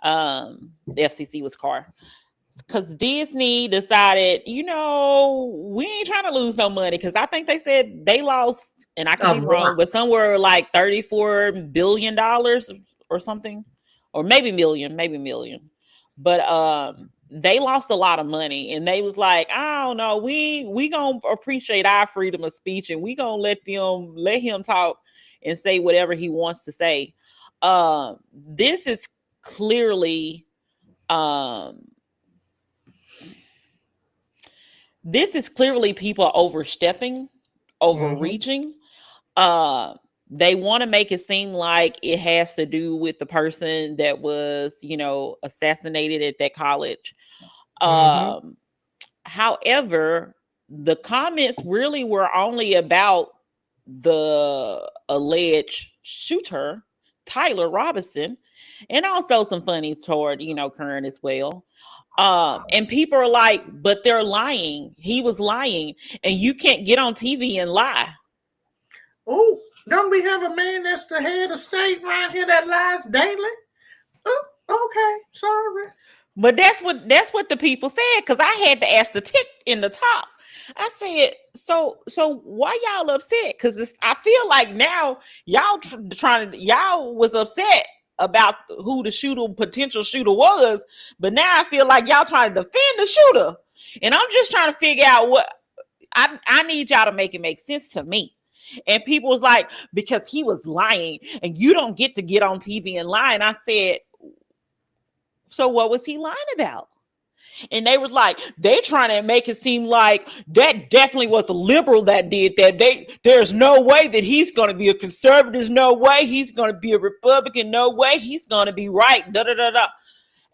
The FCC was Car. Because Disney decided, we ain't trying to lose no money. Because I think they said they lost, and I could be wrong, but somewhere like $34 billion or something, or maybe million. But they lost a lot of money, and they was like, I don't know, we gonna appreciate our freedom of speech, and we gonna let him talk and say whatever he wants to say. This is clearly people overstepping, overreaching. They want to make it seem like it has to do with the person that was, assassinated at that college. However, the comments really were only about the alleged shooter, Tyler Robinson, and also some funnies toward, Kern as well. And people are like, but they're lying. He was lying, and you can't get on TV and lie. Oh, don't we have a man that's the head of state around here that lies daily? Oh, okay, sorry. But that's what the people said, because I had to ask the tick in the top. I said, so why y'all upset? Because I feel like now y'all y'all was upset about who the potential shooter was, but now I feel like y'all trying to defend the shooter, and I'm just trying to figure out what I need y'all to make it make sense to me. And people was like, because he was lying, and you don't get to get on TV and lie. And I said, so what was he lying about? And they was like, they trying to make it seem like that definitely was a liberal that did that. There's no way that he's going to be a conservative. There's no way he's going to be a Republican. No way he's going to be right. Da, da, da, da.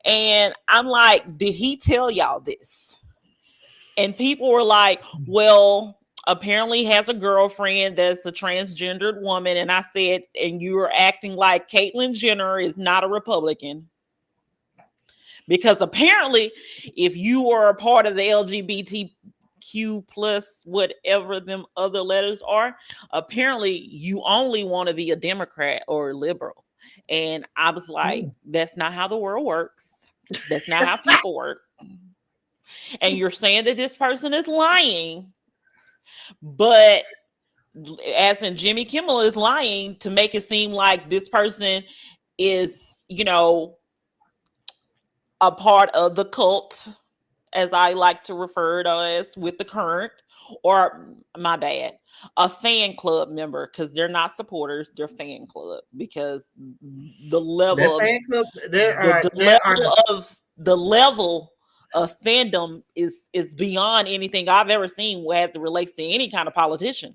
And I'm like, did he tell y'all this? And people were like, well, apparently has a girlfriend that's a transgendered woman. And I said, and you're acting like Caitlyn Jenner is not a Republican. Because apparently, if you are a part of the LGBTQ plus whatever them other letters are, apparently you only want to be a Democrat or a liberal. And I was like, that's not how the world works. That's not how people work. And you're saying that this person is lying, but as in Jimmy Kimmel is lying to make it seem like this person is, a part of the cult, as I like to refer to as, with the current, or my bad, a fan club member, because they're not supporters, they're fan club, because the That level of fan club, the there are level of the level of fandom is beyond anything I've ever seen as it relates to any kind of politician.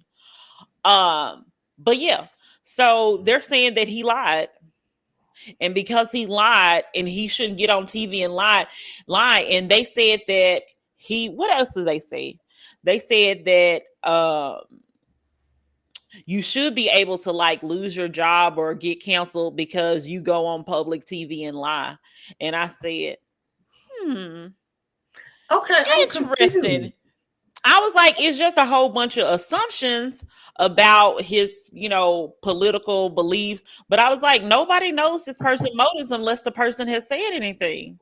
But yeah, so they're saying that he lied, and because he lied, and he shouldn't get on TV and lie. And they said that what else did they say? They said that you should be able to like lose your job or get canceled because you go on public TV and lie. And I said, okay. I'm interesting. confused. I was like, it's just a whole bunch of assumptions about his, political beliefs. But I was like, nobody knows this person's motives unless the person has said anything.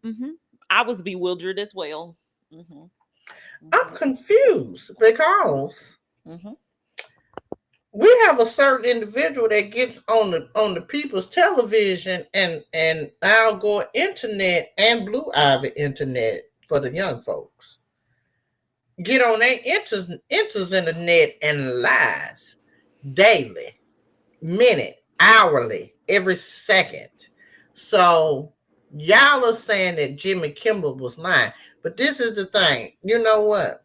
Mm-hmm. I was bewildered as well. Mm-hmm. I'm confused because Mm-hmm. we have a certain individual that gets on the people's television and Al Gore internet and Blue Ivy internet for the young folks. Get on there, enters in the net and lies daily, minute, hourly, every second. So y'all are saying that Jimmy Kimmel was lying. But this is the thing. You know what?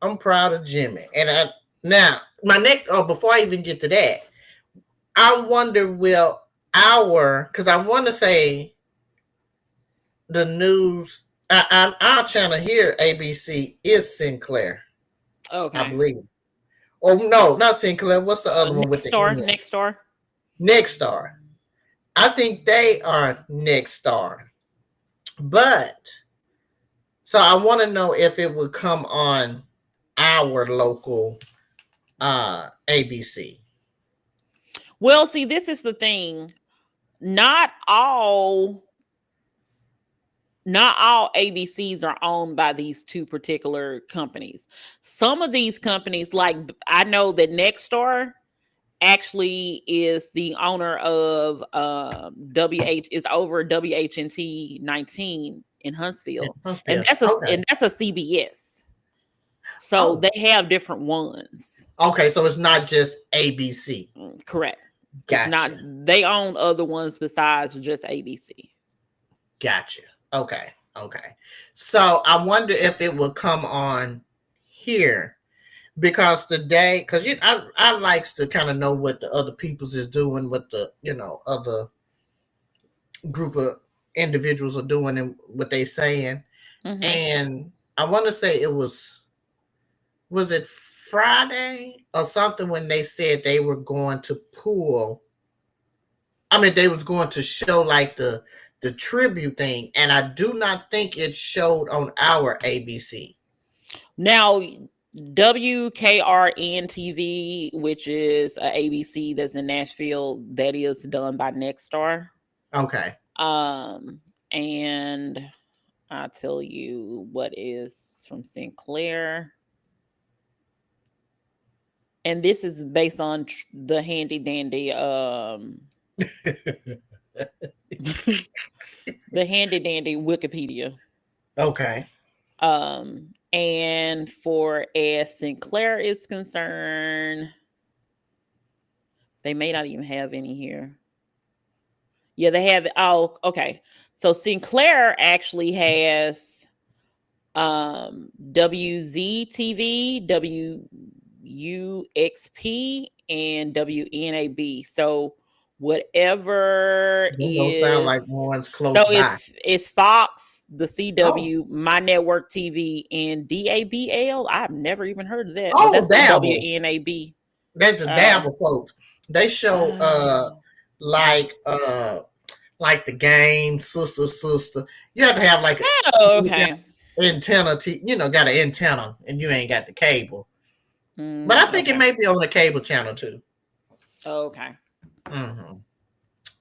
I'm proud of Jimmy. And now my next before I even get to that, I wonder will because I want to say the news our channel here, ABC, is Sinclair, I Okay. believe. Oh no, not Sinclair. What's the other one with Next the door. N? Next door. Next Star. I think they are Next Star. But so I want to know if it would come on our local ABC. Well, see, this is the thing. Not all ABCs are owned by these two particular companies. Some of these companies, like I know that Nexstar actually is the owner of WH is over WHNT 19 in Huntsville, and Huntsville. Okay. that's a CBS. So Oh, they have different ones. okay. So it's not just ABC. Correct. It's not. Gotcha. They own other ones besides just ABC. Gotcha. Okay. Okay. So I wonder if it will come on here because because I likes to kind of know what the other people's is doing, what the other group of individuals are doing and what they saying. Mm-hmm. And I want to say was it Friday or something when they said they were going to pull. I mean, they was going to show like the tribute thing, and I do not think it showed on our ABC. Now, WKRN TV, which is a ABC that's in Nashville, that is done by Nexstar. Okay. And I'll tell you what is from Sinclair. And this is based on the handy dandy the handy dandy Wikipedia. Okay. And for as Sinclair is concerned, they may not even have any here. Yeah, they have. Oh, okay. So Sinclair actually has WZTV, WUXP, and WNAB. So whatever Them don't sound like is, ones close so by. it's Fox, the Oh. CW, My Network TV, and DABL. I've never even heard of that, but Oh, that's the dabble. WNAB. That's the dabble folks. They show Uh, like like the game, sister. You have to have like oh, okay. antenna, got an antenna, and you ain't got the cable. But I think it Okay. may be on the cable channel too. Okay. Mm-hmm.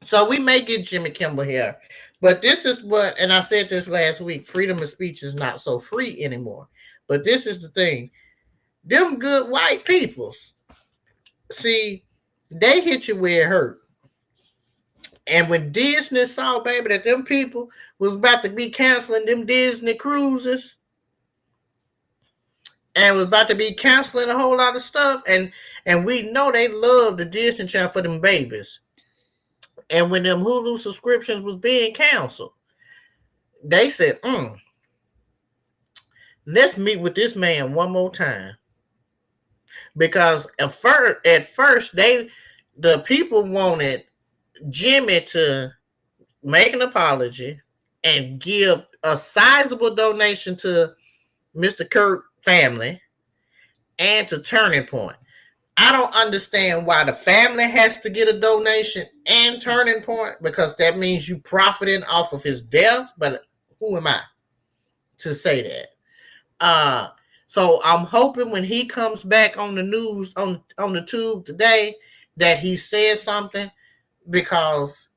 So we may get Jimmy Kimmel here, but this is what, and I said this last week: freedom of speech is not so free anymore. But this is the thing: them good white peoples, see, they hit you where it hurt. And when Disney saw, baby, that them people was about to be canceling them Disney cruises and was about to be canceling a whole lot of stuff, and we know they love the Disney Channel for them babies. And when them Hulu subscriptions was being canceled, they said, let's meet with this man one more time. Because at first the people wanted Jimmy to make an apology and give a sizable donation to Mr. Kurt family and to Turning Point. I don't understand why the family has to get a donation and Turning Point, because that means you profiting off of his death. But who am I to say that? So I'm hoping when he comes back on the news on the tube today that he says something, because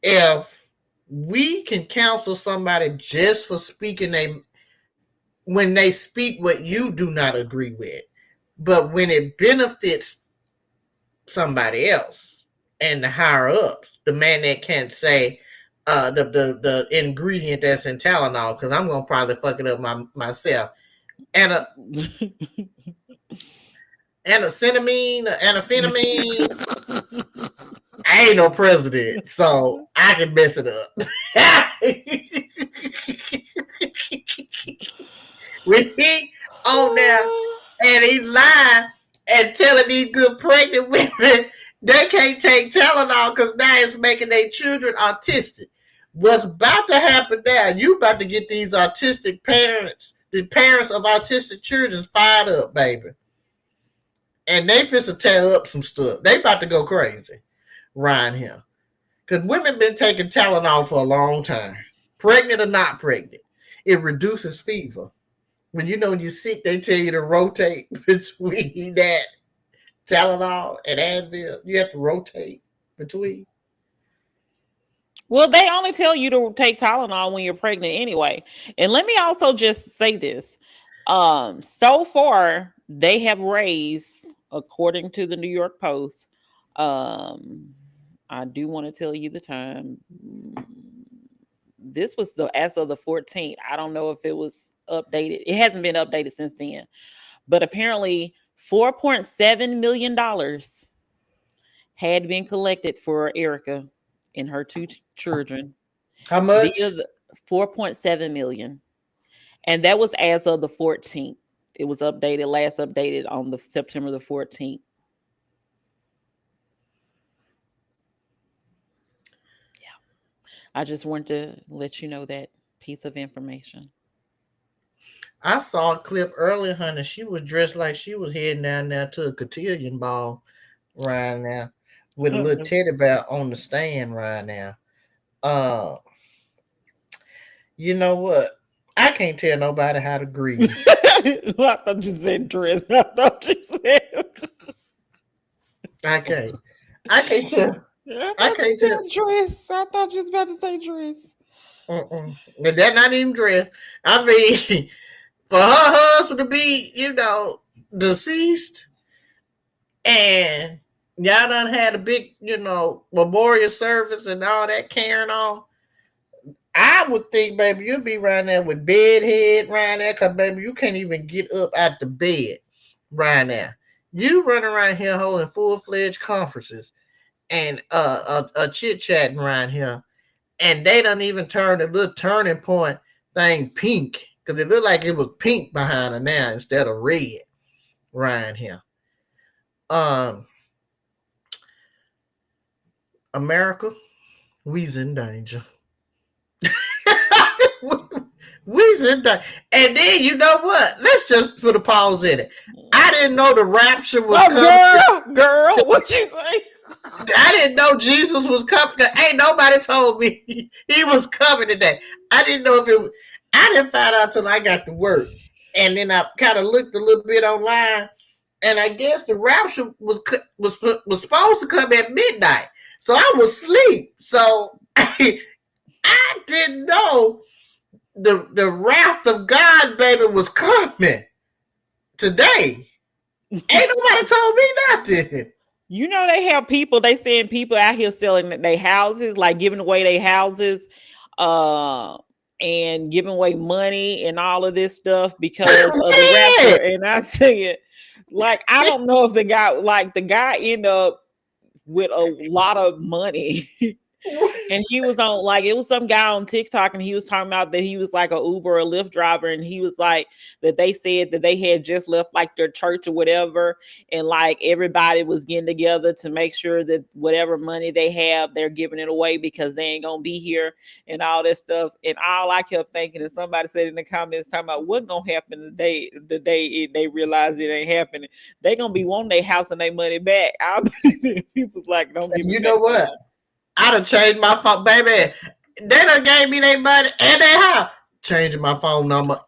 if we can counsel somebody just for speaking when they speak what you do not agree with, but when it benefits somebody else and the higher ups, the man that can't say the ingredient that's in Tylenol, because I'm gonna probably fuck it up myself, and a anaphenamine. I ain't no president, so I can mess it up. When he on there and he lying and telling these good pregnant women they can't take Tylenol because now it's making their children autistic. What's about to happen now, you about to get these autistic parents, the parents of autistic children, fired up, baby. And they finna tear up some stuff. They about to go crazy around here. Because women been taking Tylenol for a long time. Pregnant or not pregnant. It reduces fever. When you're sick, they tell you to rotate between that Tylenol and Advil. You have to rotate between. Well, they only tell you to take Tylenol when you're pregnant anyway. And let me also just say this. So far, they have raised, according to the New York Post, I do want to tell you the time. This was as of the 14th. I don't know if it was updated. It hasn't been updated since then. But apparently $4.7 million had been collected for Erica and her two children. How much? 4.7 million. And that was as of the 14th. It was last updated on the September the 14th. I just wanted to let you know that piece of information. I saw a clip earlier, honey. She was dressed like she was heading down there to a cotillion ball right now with a little teddy bear on the stand right now. You know what? I can't tell nobody how to grieve. Well, I thought you said dress. I thought you said. I can't tell. I can't tell. Dress. I thought you was about to say dress. But that's not even dress. I mean, for her husband to be, deceased, and y'all done had a big, memorial service and all that carrying on. I would think, baby, you'd be right there with bedhead right there, because, baby, you can't even get up out the bed right now. You run around here holding full-fledged conferences and a chit-chatting around here, and they don't even turn the little Turning Point thing pink, because it looked like it was pink behind her now instead of red around here. America, we's in danger. We's in danger. And then, you know what? Let's just put a pause in it. I didn't know the rapture was coming. Girl, what you say? I didn't know Jesus was coming. Ain't nobody told me he was coming today. I didn't know if it was. I didn't find out till I got to work. And then I kind of looked a little bit online. And I guess the rapture was supposed to come at midnight. So I was asleep. So I didn't know the wrath of God, baby, was coming today. Ain't nobody told me nothing. You know they have people. They seeing people out here selling their houses, like giving away their houses, uh, and giving away money and all of this stuff because of the rapture. And I say it like I don't know if the guy end up with a lot of money. And he was on like it was some guy on TikTok, and he was talking about that he was like a Uber or Lyft driver, and he was like that they said that they had just left like their church or whatever, and like everybody was getting together to make sure that whatever money they have, they're giving it away because they ain't gonna be here and all that stuff. And all I kept thinking, and somebody said in the comments talking about what gonna happen the day they realize it ain't happening. They gonna be wanting their house and their money back. People's like, don't give me. You know what? I done changed my phone, baby. They done gave me their money and their house. Changing my phone number.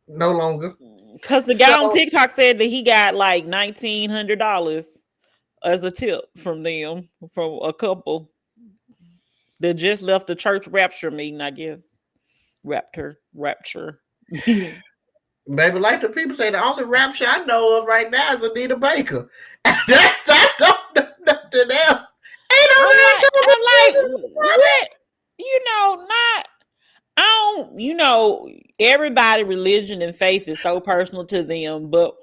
No longer. Because the guy on TikTok said that he got like $1,900 as a tip from them, from a couple that just left the church rapture meeting, I guess. Rapture. Baby, like the people say, the only rapture I know of right now is Anita Baker. I don't know nothing else. I'm like, what? Everybody religion and faith is so personal to them, but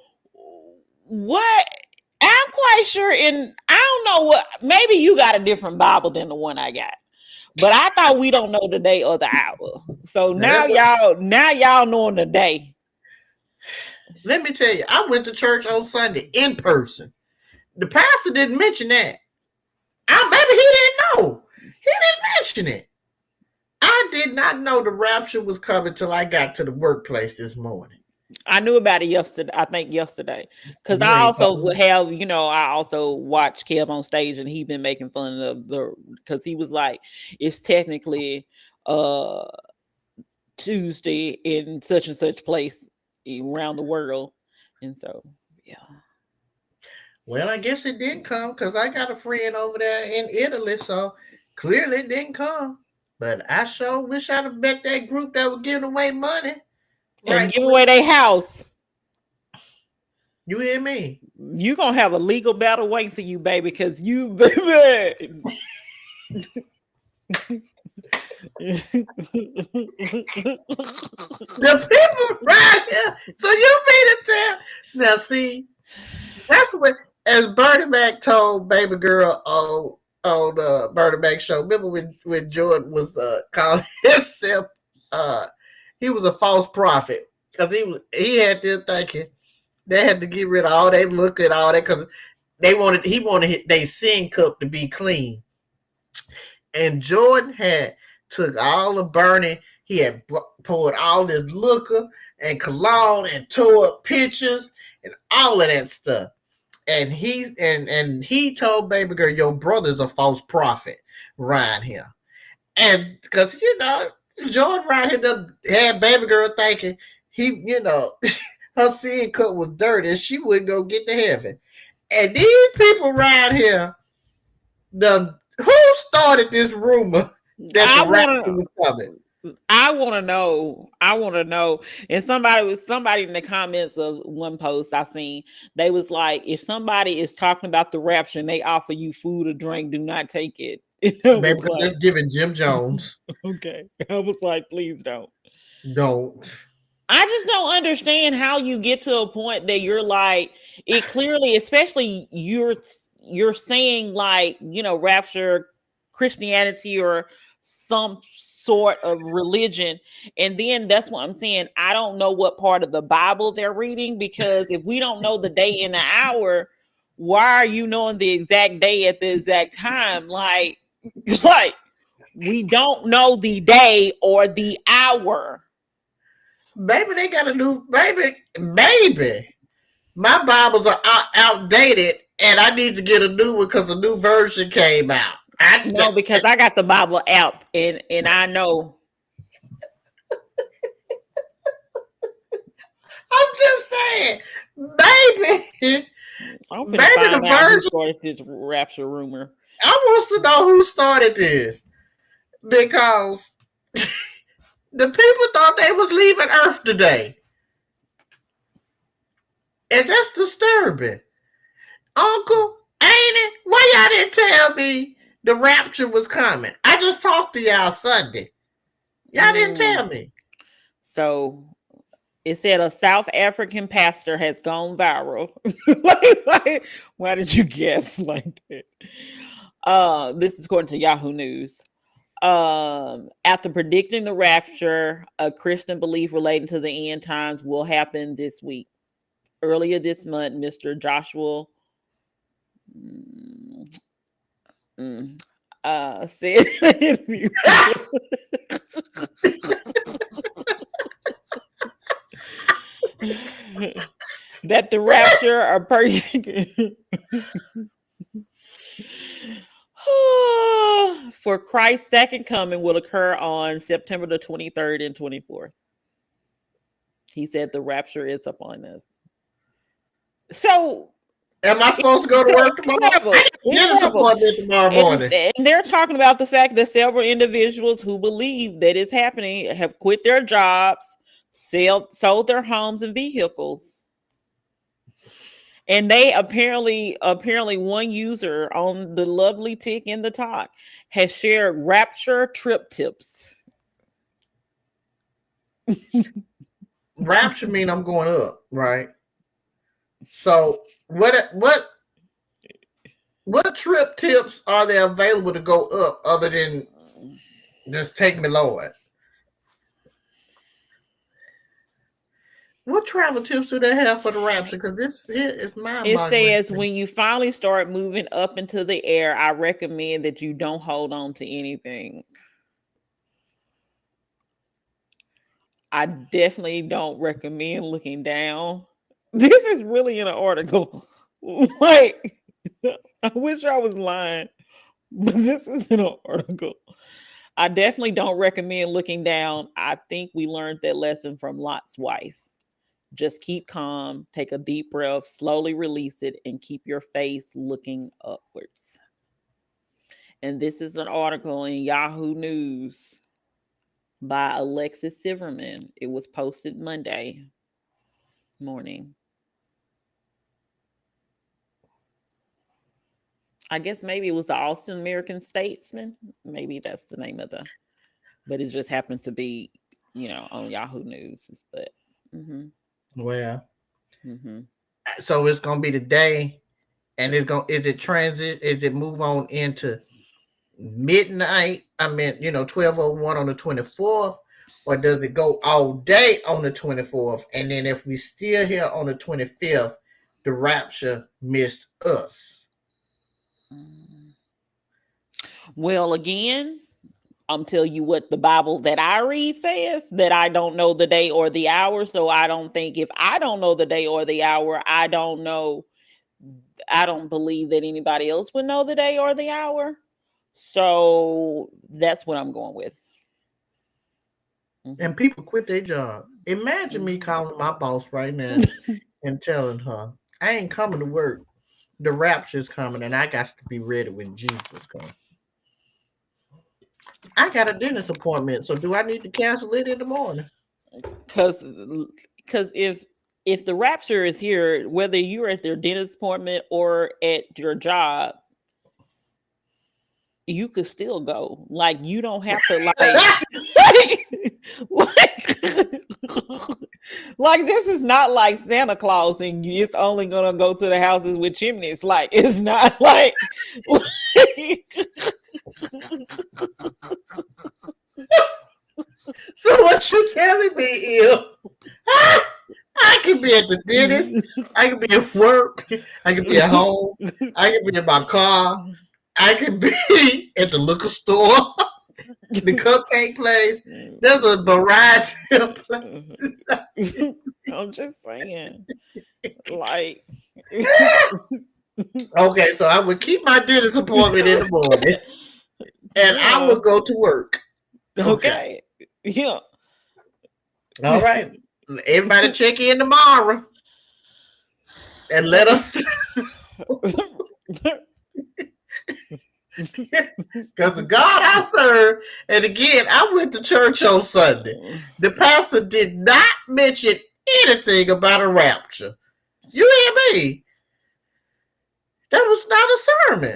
what I'm quite sure, and I don't know what, maybe you got a different Bible than the one I got, but I thought we don't know the day or the hour. So now y'all knowing the day. Let me tell you, I went to church on Sunday in person. The pastor didn't mention that. Maybe he didn't know. He didn't mention it. I did not know the rapture was coming till I got to the workplace this morning. I knew about it yesterday. I think yesterday, because I also would have, I also watched Kev on stage, and he been making fun of because he was like, it's technically Tuesday in such and such place around the world, and so yeah. Well, I guess it didn't come because I got a friend over there in Italy, so clearly it didn't come. But I sure wish I'd have bet that group that was giving away money. And give away their house. You hear me? You gonna have a legal battle waiting for you, baby, because you baby. The people right here. So you mean to tell? Now see, that's what, as Bernie Mac told baby girl on the Bernie Mac show. Remember when Jordan was calling himself he was a false prophet because he had them thinking they had to get rid of all that look and all that because he wanted their sin cup to be clean. And Jordan had took all of Bernie. He had poured all this liquor and cologne and tore up pictures and all of that stuff. And he told baby girl, your brother's a false prophet around here. And because, Jordan around here had baby girl thinking her sin cup was dirty and she wouldn't go get to heaven. And these people around here, who started this rumor that the rapture was coming? I want to know. And somebody in the comments of one post I seen, they was like, if somebody is talking about the rapture and they offer you food or drink, do not take it. Maybe they're giving Jim Jones. Okay. I was like, please don't. Don't. I just don't understand how you get to a point that you're like, it clearly, especially you're saying like, rapture, Christianity or some sort of religion. And then that's what I'm saying. I don't know what part of the Bible they're reading, because if we don't know the day and the hour, why are you knowing the exact day at the exact time? Like we don't know the day or the hour. Baby, they got a new baby. My Bibles are outdated, and I need to get a new one because a new version came out. No, because I got the Bible out, and I know. I'm just saying, baby. I'm finna find out who started this rapture rumor. I want to know who started this, because the people thought they was leaving Earth today, and that's disturbing. Uncle, ain't it? y'all didn't tell me the rapture was coming? I just talked to y'all Sunday. Y'all didn't tell me. So it said a South African pastor has gone viral. Why did you guess like that? This is according to Yahoo News. After predicting the rapture, a Christian belief relating to the end times will happen this week. Earlier this month, Mr. Joshua said that the rapture or for Christ's second coming will occur on September the 23rd and 24th. He said the rapture is upon us. So, am I supposed to go to work tomorrow? Tomorrow morning. And they're talking about the fact that several individuals who believe that it's happening have quit their jobs, sold their homes and vehicles. And they apparently one user on the lovely tick in the talk has shared rapture trip tips. Rapture mean I'm going up, right? So what trip tips are there available to go up other than just take me, Lord? What travel tips do they have for the rapture? Because this is mind-boggling. It says when you finally start moving up into the air, I recommend that you don't hold on to anything. I definitely don't recommend looking down. This is really in an article. Like, I wish I was lying, but this is in an article. I definitely don't recommend looking down. I think we learned that lesson from Lot's wife. Just keep calm, take a deep breath, slowly release it, and keep your face looking upwards. And this is an article in Yahoo News by Alexis Silverman. It was posted Monday morning. I guess maybe it was the Austin American Statesman. Maybe that's the name of but it just happens to be, on Yahoo News. But well, so it's gonna be the day, and is it move on into midnight? I mean, 12:01 on the 24th, or does it go all day on the 24th? And then if we still here on the 25th, the rapture missed us. Well, again, I'm telling you what the Bible that I read says, that I don't know the day or the hour. So I don't think if I don't know the day or the hour, I don't believe that anybody else would know the day or the hour. So that's what I'm going with. And people quit their job. Imagine me calling my boss right now and telling her, I ain't coming to work. The rapture's coming and I got to be ready when Jesus comes. I got a dentist appointment, so do I need to cancel it in the morning? Because if the rapture is here, whether you're at their dentist appointment or at your job, you could still go. Like, you don't have to like this is not like Santa Claus and it's only gonna go to the houses with chimneys. Like, it's not like So what you telling me is I can be at the dentist, I can be at work, I can be at home, I can be in my car, I can be at the liquor store, the cupcake place. There's a variety of places. I'm just saying. Like, okay, so I would keep my dentist appointment in the morning and I will go to work. Okay. Yeah. All right. Everybody check in tomorrow and let us. Because the God I serve, and again, I went to church on Sunday. The pastor did not mention anything about a rapture. You hear me? That was not a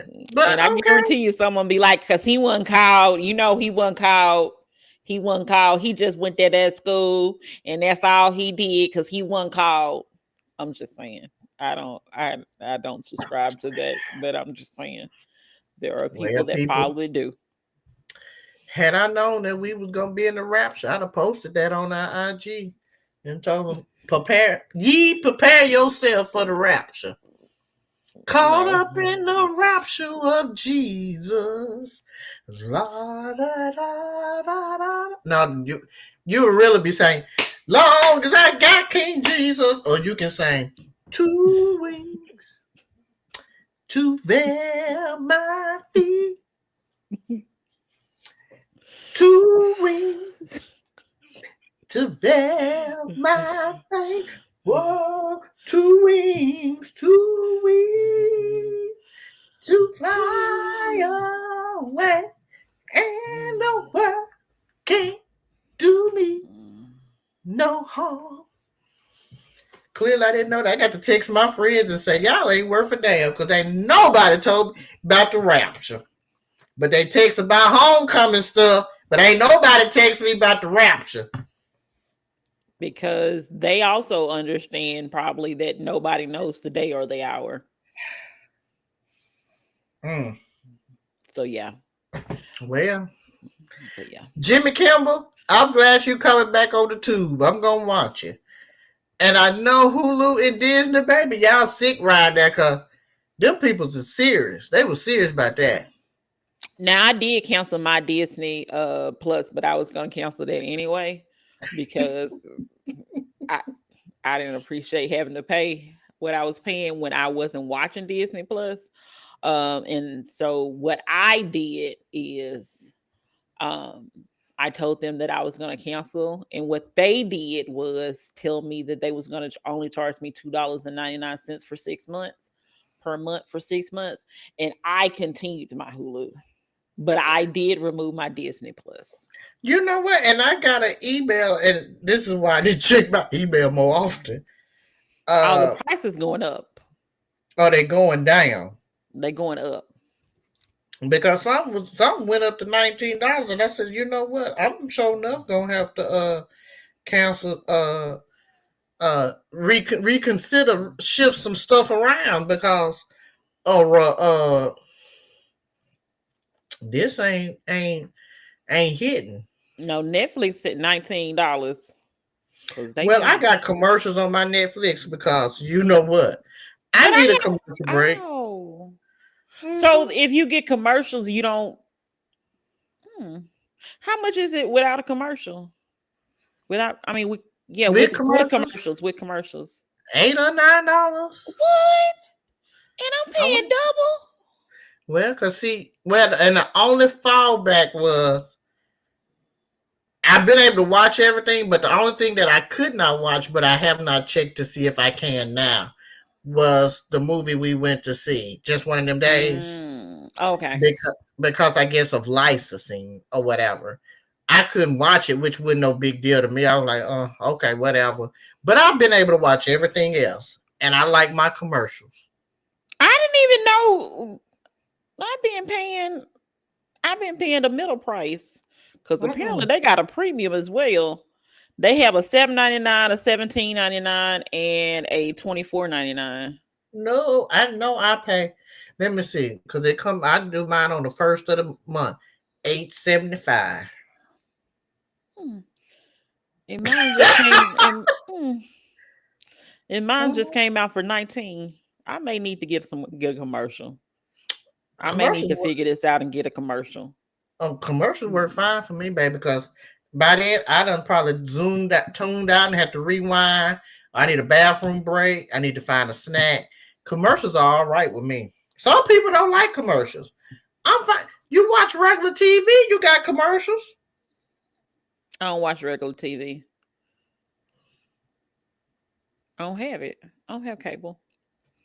sermon. And But I okay. guarantee you someone be like, because he wasn't called, he wasn't called. He wasn't called. He just went there to school and that's all he did because he wasn't called. I'm just saying. I don't subscribe to that, but I'm just saying there are Well, people that people, probably do. had I known that we was gonna be in the rapture, I'd have posted that on our IG and told them, prepare yourself for the rapture. Caught No. up in the rapture of Jesus. La, da, da, da, da. Now you would really be saying, long as I got King Jesus, or you can sing two wings to veil my feet. Two wings to veil my face. Whoa, two wings to fly away, and the world can't do me no harm. Clearly, I didn't know that. I got to text my friends and say, y'all ain't worth a damn because ain't nobody told me about the rapture. But they text about homecoming stuff, but ain't nobody text me about the rapture. Because they also understand probably that nobody knows the day or the hour. Mm. So yeah. Well, But yeah. Jimmy Kimmel, I'm glad you coming back on the tube. I'm gonna watch it. And I know Hulu and Disney, baby, y'all sick right there because them people's are serious. They were serious about that. Now I did cancel my Disney Plus, but I was gonna cancel that anyway because I I didn't appreciate having to pay what I was paying when I wasn't watching Disney Plus. And so what I did is um I told them that I was going to cancel, and what they did was tell me that they was going to only charge me $2.99 for 6 months per month for 6 months, and I continued my Hulu, but I did remove my Disney Plus. You know what? And I got an email, and this is why I didn't check my email more often. All the Uh, prices going up. are they going down? They going up. Because some went up to $19, and I said, you know what? I'm sure enough gonna have to cancel reconsider, shift some stuff around because this ain't hitting. No, Netflix at $19 because they Well, I getting. got commercials on my Netflix because you know what? I But need a I commercial break. oh, Mm-hmm. so if you get commercials, you don't. Hmm, how much is it without a commercial? Without, I mean, yeah, With with commercials, commercials, with commercials. $8 or $9. What? And I'm I paying want, double. well, cause see, well, and the only fallback was I've been able to watch everything, but the only thing that I could not watch, but I have not checked to see if I can now, was the movie we went to see. Just one of them days. Okay. Because I guess of licensing or whatever. I couldn't watch it, which wasn't no big deal to me. I was like, oh, okay, whatever. But I've been able to watch everything else. And I like my commercials. I didn't even know I've been paying the middle price because apparently Mm-mm. they got a premium as well. They have a $7.99, a $17.99, and a $24.99. No, I know I pay. Let me see. Because they come, I do mine on the first of the month. $8.75. Hmm. And mine just came and mine just Mm-hmm. came out for 19. I may need to get a commercial. I may need Commercials to work. figure this out and get a commercial. Commercials work fine for me, baby. Because by then I done probably zoomed out, tuned out, and had to rewind. I need a bathroom break. I need to find a snack. Commercials are all right with me. Some people don't like commercials. I'm fine. You watch regular TV, you got commercials. I don't watch regular TV. I don't have it. I don't have cable.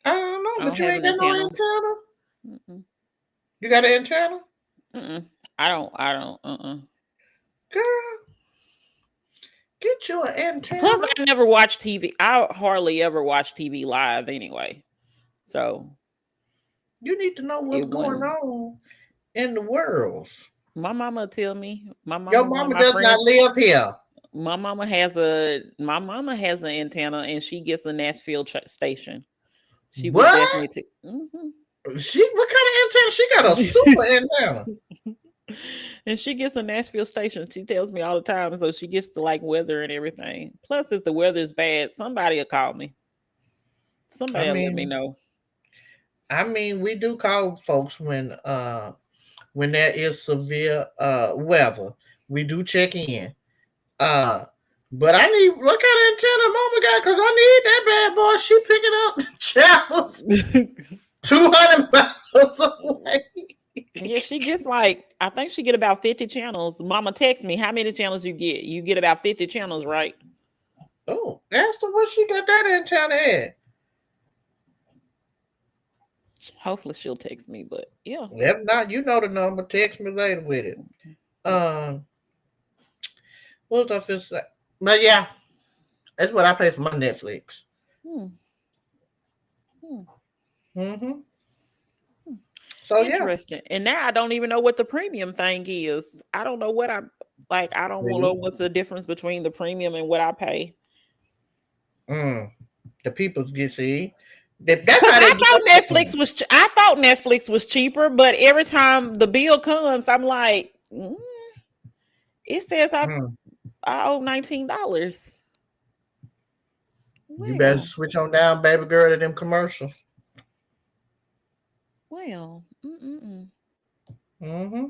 I don't know, I but don't you have ain't an got no antenna. antenna. Mm-mm. You got an antenna, Mm-mm. I don't. girl. Get you an Plus, antenna. I never watch TV. I hardly ever watch TV live anyway. So You need to know what's It going wasn't. on in the world. My mama tell me. My Your mama, one of mama my does not friends. live here. My mama has an antenna, and she gets a Nashville station. She would What? definitely take. She what kind of antenna? She got a super antenna. And she gets a Nashville station. She tells me all the time, so she gets to like weather and everything. Plus, if the weather's bad, somebody will call me. I Somebody will let me mean, know. we do call folks when there is severe weather. We do check in. Uh but I need what kind of antenna mama got? Cause I need that bad boy. She picking up channels 200 miles away. Yeah, she gets like, I think she get about 50 channels. Mama text me, how many channels you get? You get about 50 channels, right? Oh, ask her what she got that antenna at. Hopefully she'll text me, but yeah. If not, you know the number. Text me later with it. Um, what was I just say? But yeah, that's what I pay for my Netflix. Hmm. Hmm. Mm-hmm. So yeah. Interesting. And now I don't even know what the premium thing is. I don't know what I like. I don't know See? what's the difference between the premium and what I pay. Mm. The people get see. That's Cause how they get I thought Netflix was cheaper, but every time the bill comes, I'm like, it says Mm. I owe $19. You better Well, switch on down, baby girl, to them commercials. well, mm-mm-mm. Mm-hmm.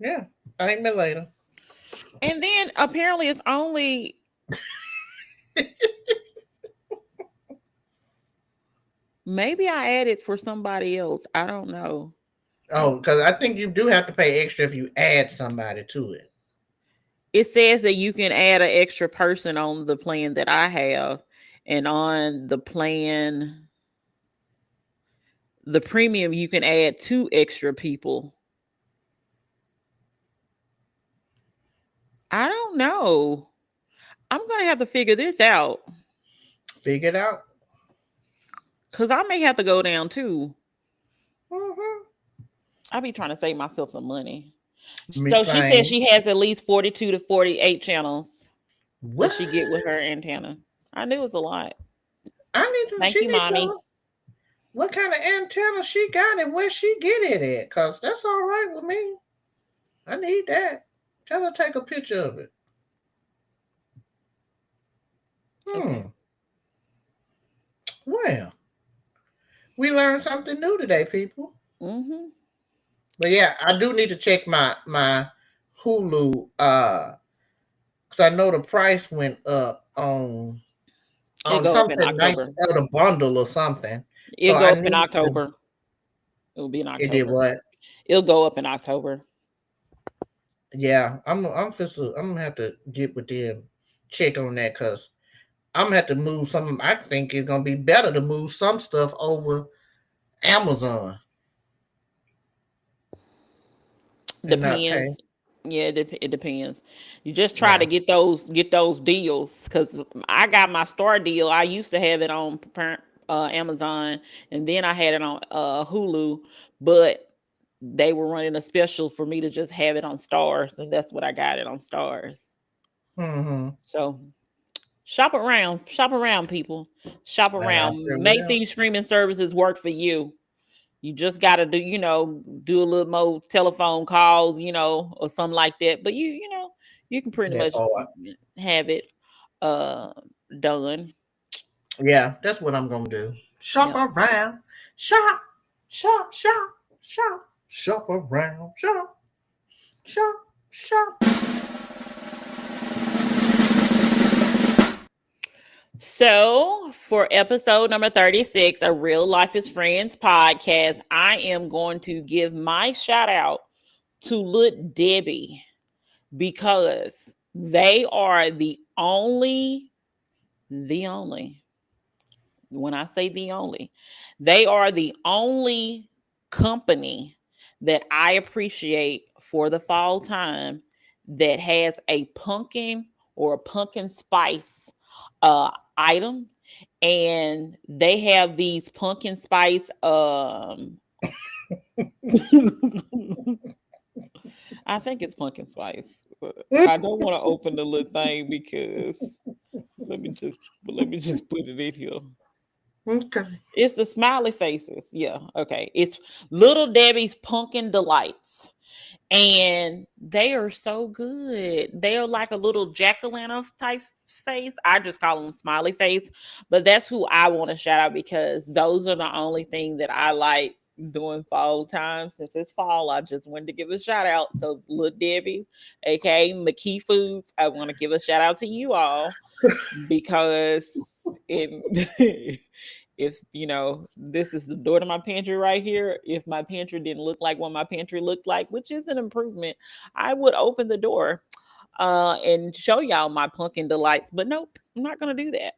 Yeah. Thank me later. And then apparently it's only maybe I added for somebody else. I don't know. Oh, because I think you do have to pay extra if you add somebody to it. It says that you can add an extra person on the plan that I have, and on the premium, you can add two extra people. I don't know. I'm gonna have to figure this out Figure it out. because I may have to go down too. Mm-hmm. I'll be trying to save myself some money. Me So she said same. she has at least 42 to 48 channels that What? she get with her antenna. I knew it was a lot. I need to. Thank She you, need to tell mommy. her what kind of antenna she got and where she get it at. Cause that's all right with me. I need that. Tell her to take a picture of it. Okay. Hmm. Well, we learned something new today, people. Mm-hmm. But yeah, I do need to check my Hulu. Cause I know the price went up It'll on go up in something night October. of the bundle or something. So It'll go I up in need to. October. It will be in It did October. what? It'll go up in October. Yeah, I'm gonna have to get with them, check on that, cause I'm gonna have to move some. I think it's gonna be better to move some stuff over Amazon and not pay. Depends. Yeah, it depends. You just try to Yeah. get those deals because I got my Star deal. I used to have it on Amazon, and then I had it on Hulu, but they were running a special for me to just have it on Stars, and that's what I got it on Stars. Mm-hmm. So shop around, people, shop And I around. sure Make will. these streaming services work for you. You just got to do a little more telephone calls, or something like that. But you can pretty Yeah. much have it uh done. Yeah. That's what I'm gonna do. Shop Yep. around. Shop. Shop. Shop. Shop. Shop around. Shop. Shop. Shop. So, for episode number 36, a Real Life is Friends podcast, I am going to give my shout out to Little Debbie because they are the only, when I say the only, they are the only company that I appreciate for the fall time that has a pumpkin or a pumpkin spice item. and they have these pumpkin spice I think it's pumpkin spice. I don't want to open the little thing because let me just put it in here. Okay. It's the smiley faces. Yeah, okay. It's Little Debbie's Pumpkin Delights. And they are so good. They are like a little jack-o'-lantern type face. I just call them smiley face, but that's who I want to shout out because those are the only thing that I like doing fall time. Since it's fall, I just wanted to give a shout out. So Little Debbie, aka McKee Foods, I want to give a shout out to you all because it if this is the door to my pantry right here, if my pantry didn't look like what my pantry looked like, which is an improvement, I would open the door and show y'all my pumpkin delights, but nope, I'm not gonna do that.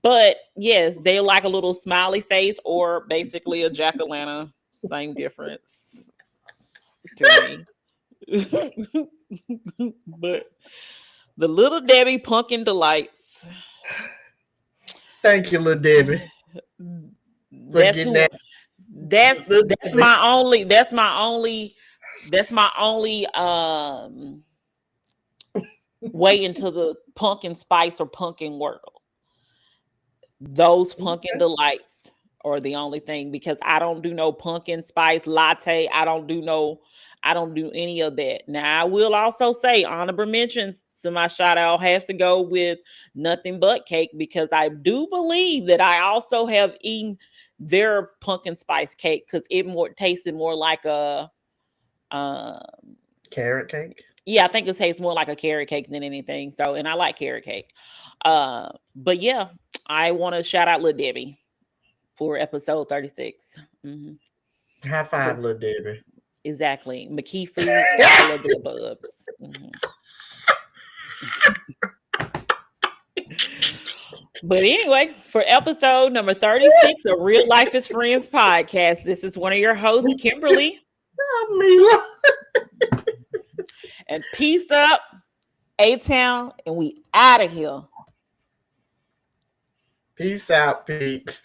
But yes, they're like a little smiley face or basically a jack-o'-lantern, same difference to me. But the Little Debbie pumpkin delights, Thank you, Little Debbie, for that's getting who that. that's my only way into the pumpkin spice or pumpkin world. Those pumpkin Okay. delights are the only thing because I don't do no pumpkin spice latte. I don't do any of that. Now I will also say honorable mentions to my shout out has to go with nothing but cake because I do believe that I also have eaten their pumpkin spice cake because it more tasted more like a um Carrot cake. yeah, I think it tastes more like a carrot cake than anything. So and I like carrot cake. But yeah, I want to shout out Lil Debbie for episode 36. Mm-hmm. High five, Because Little Debbie. exactly. McKee Foods, all of the above. Mm-hmm. But anyway, for episode number 36 of Real Life is Friends podcast, this is one of your hosts, Kimberly. Mila. And peace up, A-Town, and we out of here. Peace out, peeps.